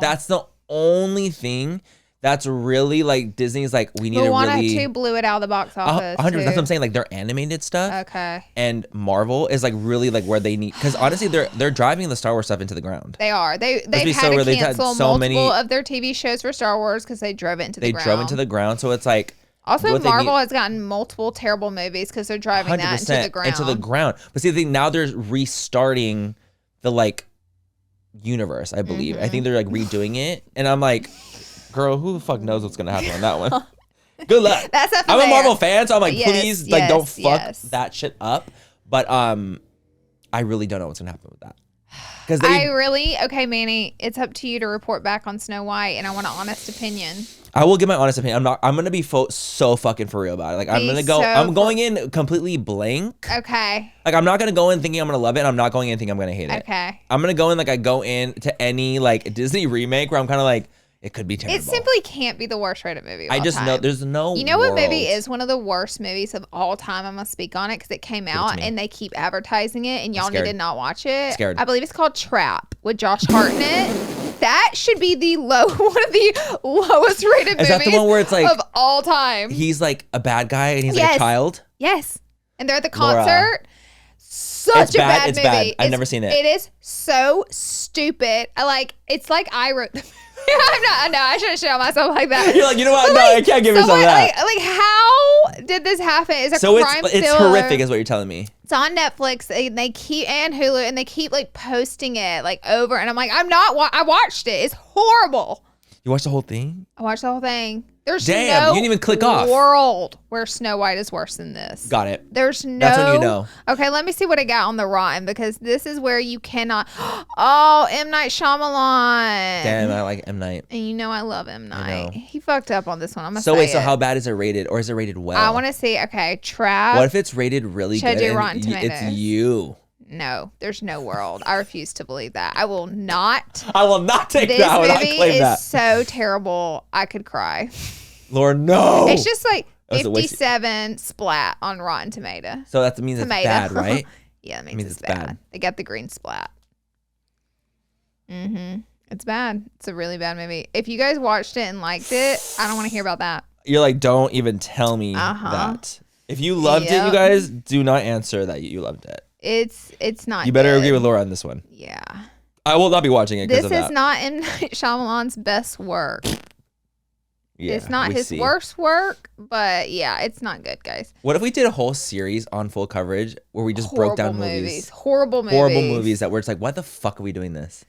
That's the only thing that's really like Disney's like we need to Moana really. 2 blew it out of the box office. 100%. That's what I'm saying. Like their animated stuff. Okay. And Marvel is like really like where they need because honestly they're driving the Star Wars stuff into the ground. They are. They've had to cancel multiple of their TV shows for Star Wars because they drove it into the ground. They drove into the ground, so it's like. Also, Marvel has gotten multiple terrible movies because they're driving that into the ground. Into the ground. But see, the thing now they're restarting the like universe. I believe. I think they're like redoing it, and I'm like, girl, who the fuck knows what's gonna happen on that one? Good luck. I'm a Marvel fan, so I'm like, please, like, don't fuck that shit up. But I really don't know what's gonna happen with that. Because okay, Manny, it's up to you to report back on Snow White, and I want an honest opinion. I will give my honest opinion. I'm gonna be so fucking for real about it. Like I'm going in completely blank. Okay. Like I'm not gonna go in thinking I'm gonna love it. I'm not going in thinking I'm gonna hate it. Okay. I'm gonna go in like I go in to any like Disney remake where I'm kind of like it could be terrible. It simply can't be the worst rated movie of all I just time. know there's no. You know what movie is one of the worst movies of all time? I'm gonna speak on it because it came out and they keep advertising it, and y'all need to not watch it. Scared. I believe it's called Trap with Josh Hartnett. That should be one of the lowest rated movies. Is that the one where it's like of all time? He's like a bad guy and he's like a child. Yes, and they're at the concert. Such a bad movie. It's bad. I've never seen it. It is so stupid. It's like I wrote the I shouldn't show myself like that. You're like, you know what? No, I can't give yourself that. Like, how did this happen? Is a crime it's horrific, is what you're telling me. It's on Netflix. They keep and Hulu, and they keep like posting it like over. And I'm like, I watched it. It's horrible. You watched the whole thing? I watched the whole thing. There's you didn't even click off. World where Snow White is worse than this. Got it. There's no. That's when you know. Okay, let me see what I got on the Rotten because this is where you cannot. Oh, M. Night Shyamalan. Damn, I like M. Night. And you know I love M. Night. He fucked up on this one. I'm gonna say wait, so how bad is it rated, or is it rated well? I want to see. Okay, Trap. What if it's rated really good? Should I do Rotten Tomatoes? It's you. No, there's no world. I refuse to believe that. I will not. I will not take that one. I claim that. This movie is so terrible. I could cry. Lord, no. It's just like 57 splat on Rotten Tomato. So that means it's bad, right? Yeah, that means it's bad. They got the green splat. It's bad. It's a really bad movie. If you guys watched it and liked it, I don't want to hear about that. You're like, don't even tell me that. If you loved it, you guys do not answer that you loved it. It's not. You better agree with Laura on this one. Yeah. I will not be watching it because of that. This is not M. Night Shyamalan's best work. Yeah, it's not his worst work, but yeah, it's not good, guys. What if we did a whole series on full coverage where we just broke down movies? Horrible movies that where it's like, why the fuck are we doing this?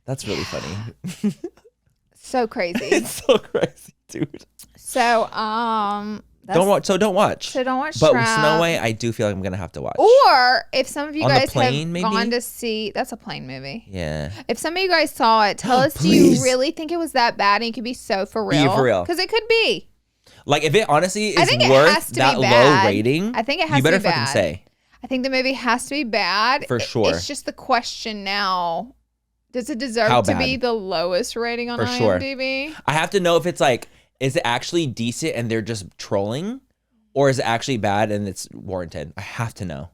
That's really funny. So crazy. It's so crazy, dude. So, don't watch. So don't watch. But Trap. Snow White, I do feel like I'm gonna have to watch. Or if some of you on guys the plane, have maybe? gone to see, that's a plane movie. Yeah. If some of you guys saw it, tell us. Do you really think it was that bad? And it could be so for real. Be for real. Because it could be. Like, if it honestly I is think it worth has to that be bad. low rating, I think it has you better to be fucking bad. say. I think the movie has to be bad. For sure. It's just the question now. Does it deserve How to bad? be the lowest rating on IMDb? I have to know if it's like, is it actually decent and they're just trolling? Or is it actually bad and it's warranted? I have to know.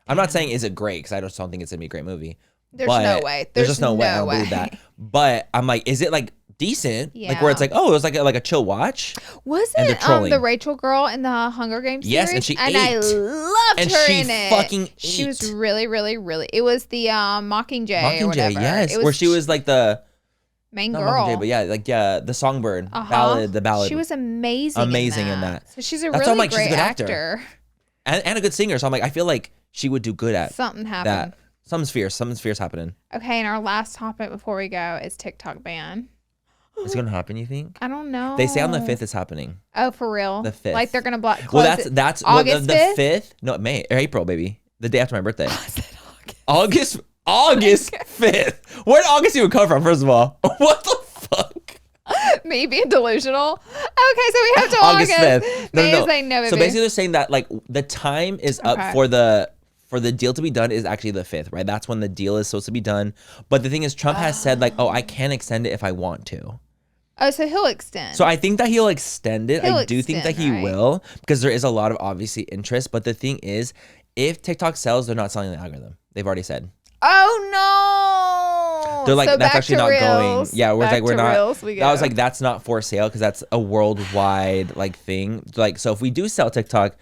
I'm not saying is it great, because I just don't think it's going to be a great movie. There's no way. There's just no way. I don't believe that. But I'm like, is it like decent? Yeah. Like where it's like, oh, it was like a chill watch? Wasn't the Rachel girl in the Hunger Games series? Yes, and she ate. I loved her in it. Fucking ate. She was really, really, really. It was the Mockingjay or whatever. Yes, where she was like the main not girl. Mockingjay, but yeah, the songbird ballad, the ballad. She was amazing. In that. So she's a That's really like, great she's a good actor. And a good singer. So I'm like, I feel like she would do good at something happened. that. Something's fierce happening. Okay, and our last topic before we go is TikTok ban. Is it gonna happen, you think? I don't know. They say on the 5th it's happening. Oh, for real? The 5th. Like they're gonna block. Well, that's August the 5th. No, April, baby. The day after my birthday. August 5th. Where did August even come from? First of all, what the fuck? Me being delusional. Okay, so we have to August 5th. No. Saying no, baby. So basically, they're saying that like the time is up for the deal to be done is actually the 5th, right? That's when the deal is supposed to be done. But the thing is, Trump has said like, oh, I can extend it if I want to. Oh, so he'll extend. So I think that he'll extend it. I do think that he will, because there is a lot of obviously interest. But the thing is, if TikTok sells, they're not selling the algorithm. They've already said. Oh no! They're like, so that's actually not going. Yeah, we're not. Reels, that was like, that's not for sale, because that's a worldwide like thing. Like, so if we do sell TikTok,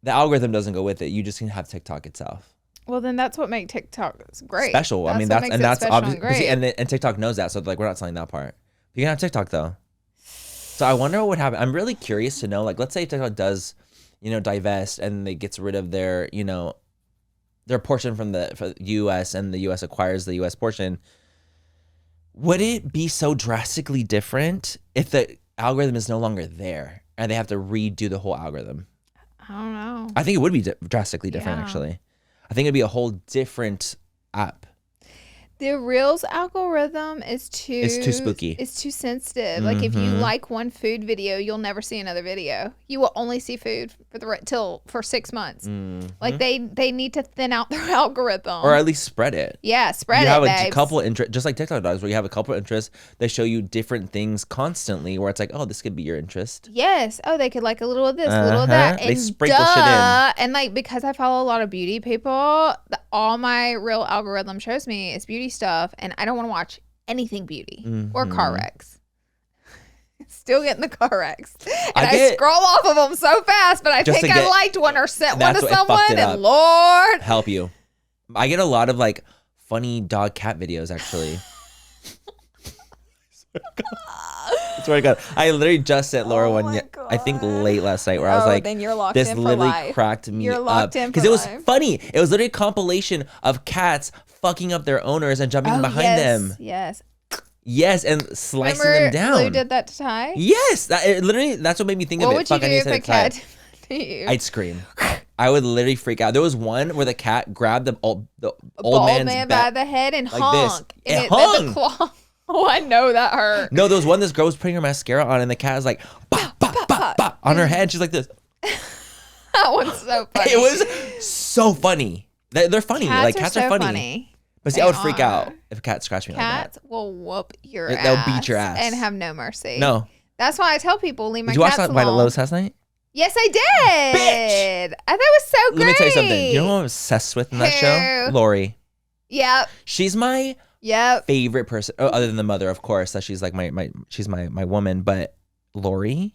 the algorithm doesn't go with it. You just can have TikTok itself. Well, then that's what makes TikTok great. Special. That's that's obviously, and and TikTok knows that. So like, we're not selling that part. You can have TikTok though. So I wonder what would happen. I'm really curious to know. Like, let's say TikTok does, divest and it gets rid of their, their portion from the U.S. and the U.S. acquires the U.S. portion. Would it be so drastically different if the algorithm is no longer there and they have to redo the whole algorithm? I don't know. I think it would be drastically different, actually. I think it'd be a whole different app. The Reels algorithm is too spooky. It's too sensitive. Like if you like one food video, you'll never see another video. You will only see food for 6 months. Like they need to thin out their algorithm, or at least spread it. Yeah, spread it. You have a couple interests, just like TikTok does, where you have a couple interests. They show you different things constantly, where it's like, oh, this could be your interest. Yes. Oh, they could like a little of this, a little of that. They sprinkle shit in. And like, because I follow a lot of beauty people, all my Reel algorithm shows me is beauty stuff, and I don't want to watch anything beauty or car wrecks. Still getting the car wrecks, and I scroll off of them so fast, but I think I liked one or sent one to someone, and Lord help you. I get a lot of like funny dog cat videos actually. I swear to God. I literally just sent Laura one, I think late last night, where I was like, then you're locked this in for literally life. cracked me You're locked up. in Because it was funny. It was literally a compilation of cats fucking up their owners and jumping behind them. Yes, and slicing them down. Remember Blue did that to Ty? Yes. That's what made me think of it. What would you do if a cat did to you? I'd scream. I would literally freak out. There was one where the cat grabbed the old man by the head and like honked. This. And it hung. The claw. Oh, I know that hurt. No, there was one, this girl was putting her mascara on, and the cat was like, bah, bah, bah, bah, on her head. She's like this. That one's so funny. It was so funny. They're funny. Cats are funny. But see, I would freak out if a cat scratched me like that. Cats will whoop your ass. They'll beat your ass. And have no mercy. No. That's why I tell people, leave my cats alone. Did you watch alone. White Lotus last night? Yes, I did. Bitch! I thought it was so great. Let me tell you something. You know who I'm obsessed with in that show? Lori. Yep. She's my favorite person, other than the mother, of course. That she's like she's my woman. But Lori,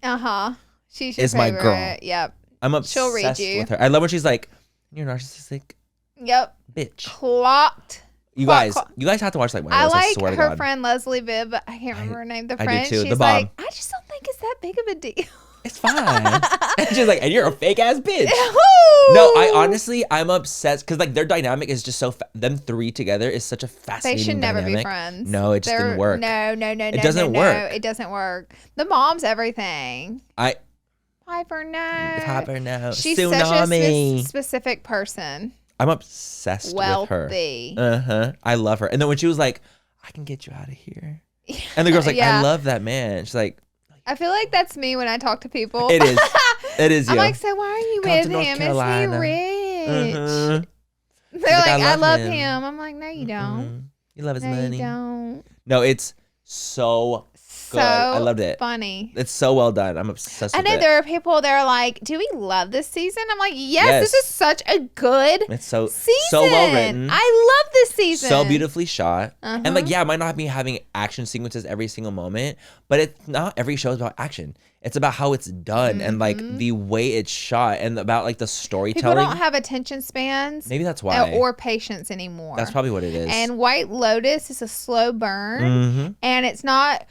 she's your is favorite. my girl. Yep. I'm obsessed with her. I love when she's like, "You're narcissistic." Yep. Bitch. Clocked. You guys have to watch like. I like her friend Leslie Bibb, but I can't remember her name. The friend, I do too. She's the like, I just don't think it's that big of a deal. It's fine. And she's like, and you're a fake ass bitch. No, I'm obsessed because like their dynamic is just so. Them three together is such a fascinating. They should never dynamic. be friends. No, it just didn't work. No. It doesn't work. It doesn't work. The mom's everything. Piper, no. She's Tsunami. such a specific person. I'm obsessed with her. Wealthy. I love her. And then when she was like, I can get you out of here. And the girl's like, I love that man. She's like, no, you I feel like that's me when I talk to people. It is. It is you. I'm like, so why are you with him? Is he rich? Mm-hmm. They're like, I love him. I'm like, no, you don't. Mm-hmm. You love his no, money. You don't. No, it's so good. I loved it. Funny. It's so well done. I'm obsessed with it. I know there are people that are like, do we love this season? I'm like, yes. This is such a good season. So well written. I love this season. So beautifully shot. And like, yeah, it might not be having action sequences every single moment, but it's not every show is about action. It's about how it's done and like the way it's shot and about like the storytelling. People don't have attention spans. Maybe that's why. Or patience anymore. That's probably what it is. And White Lotus is a slow burn. And it's not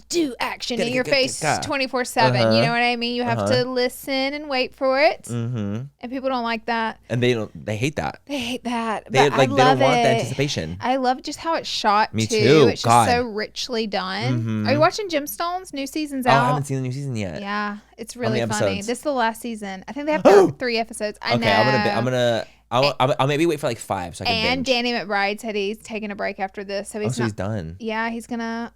do action in your face 24/7. You know what I mean? You have to listen and wait for it. And people don't like that. And they hate that. They hate that. They don't want the anticipation. I love just how it's shot Me too. It's just so richly done. Are you watching Gemstones? New season's out. I haven't seen the new season yet. Yeah, it's really funny. This is the last season. I think they have 3 episodes. I know. I'll maybe wait for like 5 so I can And binge. Danny McBride said he's taking a break after this, so he's done. Yeah, he's gonna.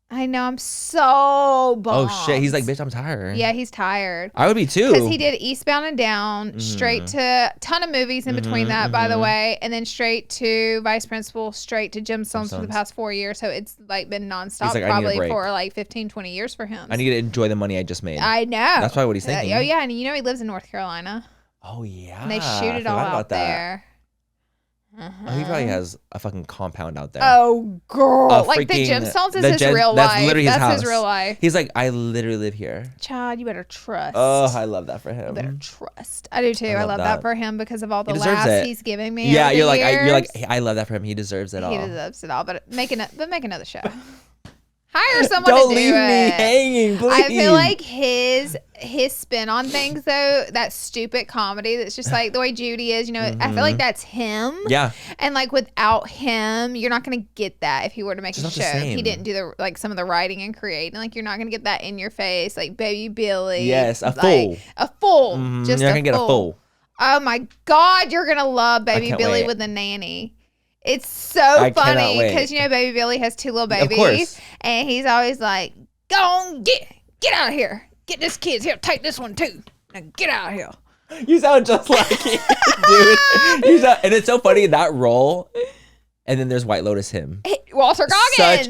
I know. I'm so bummed. Oh shit! He's like, bitch, I'm tired. Yeah, he's tired. I would be too. Because he did Eastbound and Down, straight to ton of movies in between that, by the way, and then straight to Vice Principal, straight to Gemstones for the past 4 years. So it's like been nonstop, like, probably for like 15, 20 years for him. I need to enjoy the money I just made. I know. That's probably what he's thinking. Oh yeah, and you know he lives in North Carolina. Oh yeah. And they shoot it all out there. Oh, he probably has a fucking compound out there. Oh, girl. Like the Gemstones is his real life. That's literally his house. His real life. He's like, I literally live here. Child, you better trust. Oh, I love that for him. You better trust. I do too. I love that for him because of all the laughs he's giving me. Yeah, you're like, I love that for him. He deserves it all. He deserves it all. But make another show. Hire someone Don't to do leave it. me hanging, please. I feel like his spin on things though, that stupid comedy that's just like the way Judy is, you know, I feel like that's him. Yeah. And like without him, you're not gonna get that if he were to make a show. If he didn't do some of the writing and creating, like you're not gonna get that in your face, like Baby Billy. Yes, a fool. A fool. Just you're not gonna get a fool. Oh my God, you're gonna love Baby Billy with the nanny. It's so funny because you know Baby Billy has 2 little babies, and he's always like, "Go on, get out of here, get this kid here, take this one too, now get out of here." You sound just like it, dude. And it's so funny that role. And then there's White Lotus him. Walter Goggins.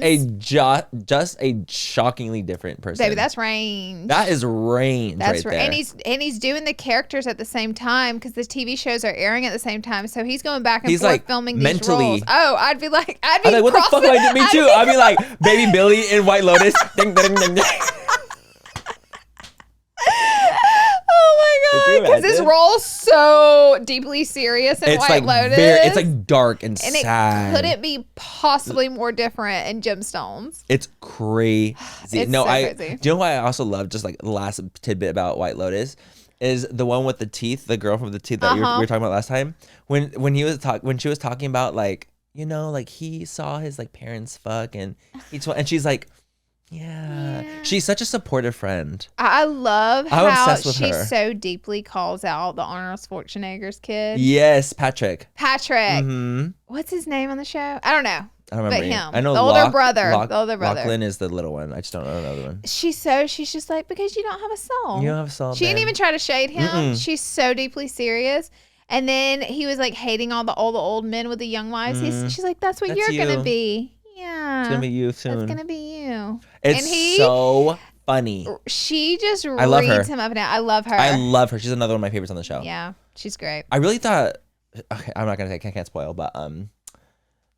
Such just a shockingly different person. Baby, that's range. That is range right there. And he's doing the characters at the same time because the TV shows are airing at the the same time. So he's going back and forth filming these roles. Oh, I'd be like, what the fuck do I do? Me too. I'd be like, Baby Billy in White Lotus. Ding, ding, ding, ding. Because his role's so deeply serious in White Lotus. It's like dark and sad. And it couldn't be possibly more different in Gemstones. It's crazy. Crazy. Do you know what I also love? Just like the last tidbit about White Lotus is the one with the teeth, the girl from the teeth that we were talking about last time. When she was talking about like, you know, like he saw his like parents fuck and she's like, yeah. She's such a supportive friend. I love I'm how obsessed with she her. So deeply calls out the Arnold Schwarzenegger's kid. Yes, Patrick. Mm-hmm. What's his name on the show? I don't know. I don't remember. But him. I know the older brother. Lachlan is the little one. I just don't know another one. She's just like, because you don't have a soul. You don't have a soul. She didn't even try to shade him. Mm-mm. She's so deeply serious. And then he was like hating all the old men with the young wives. She's like, that's what you're gonna be. Yeah. It's gonna be you soon. That's gonna be you. It's so funny. She just reads him up and down. I love her. I love her. She's another one of my favorites on the show. Yeah, she's great. I really thought, okay, I'm not gonna say, I can't spoil, but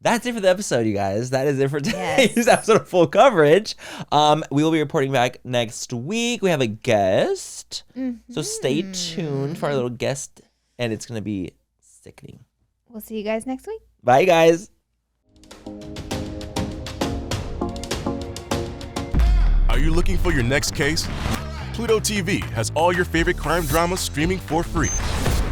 that's it for the episode, you guys. That is it for today's episode of Full Coverage. We will be reporting back next week. We have a guest. So stay tuned for our little guest, and it's gonna be sickening. We'll see you guys next week. Bye, guys. Are you looking for your next case? Pluto TV has all your favorite crime dramas streaming for free.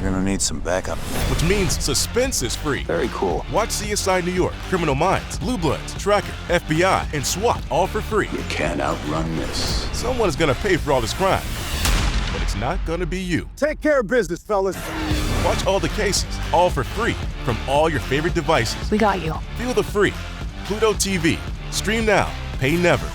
You're gonna need some backup. Which means suspense is free. Very cool. Watch CSI New York, Criminal Minds, Blue Bloods, Tracker, FBI, and SWAT all for free. You can't outrun this. Someone is gonna pay for all this crime. But it's not gonna be you. Take care of business, fellas. Watch all the cases, all for free, from all your favorite devices. We got you. Feel the free. Pluto TV. Stream now. Pay never.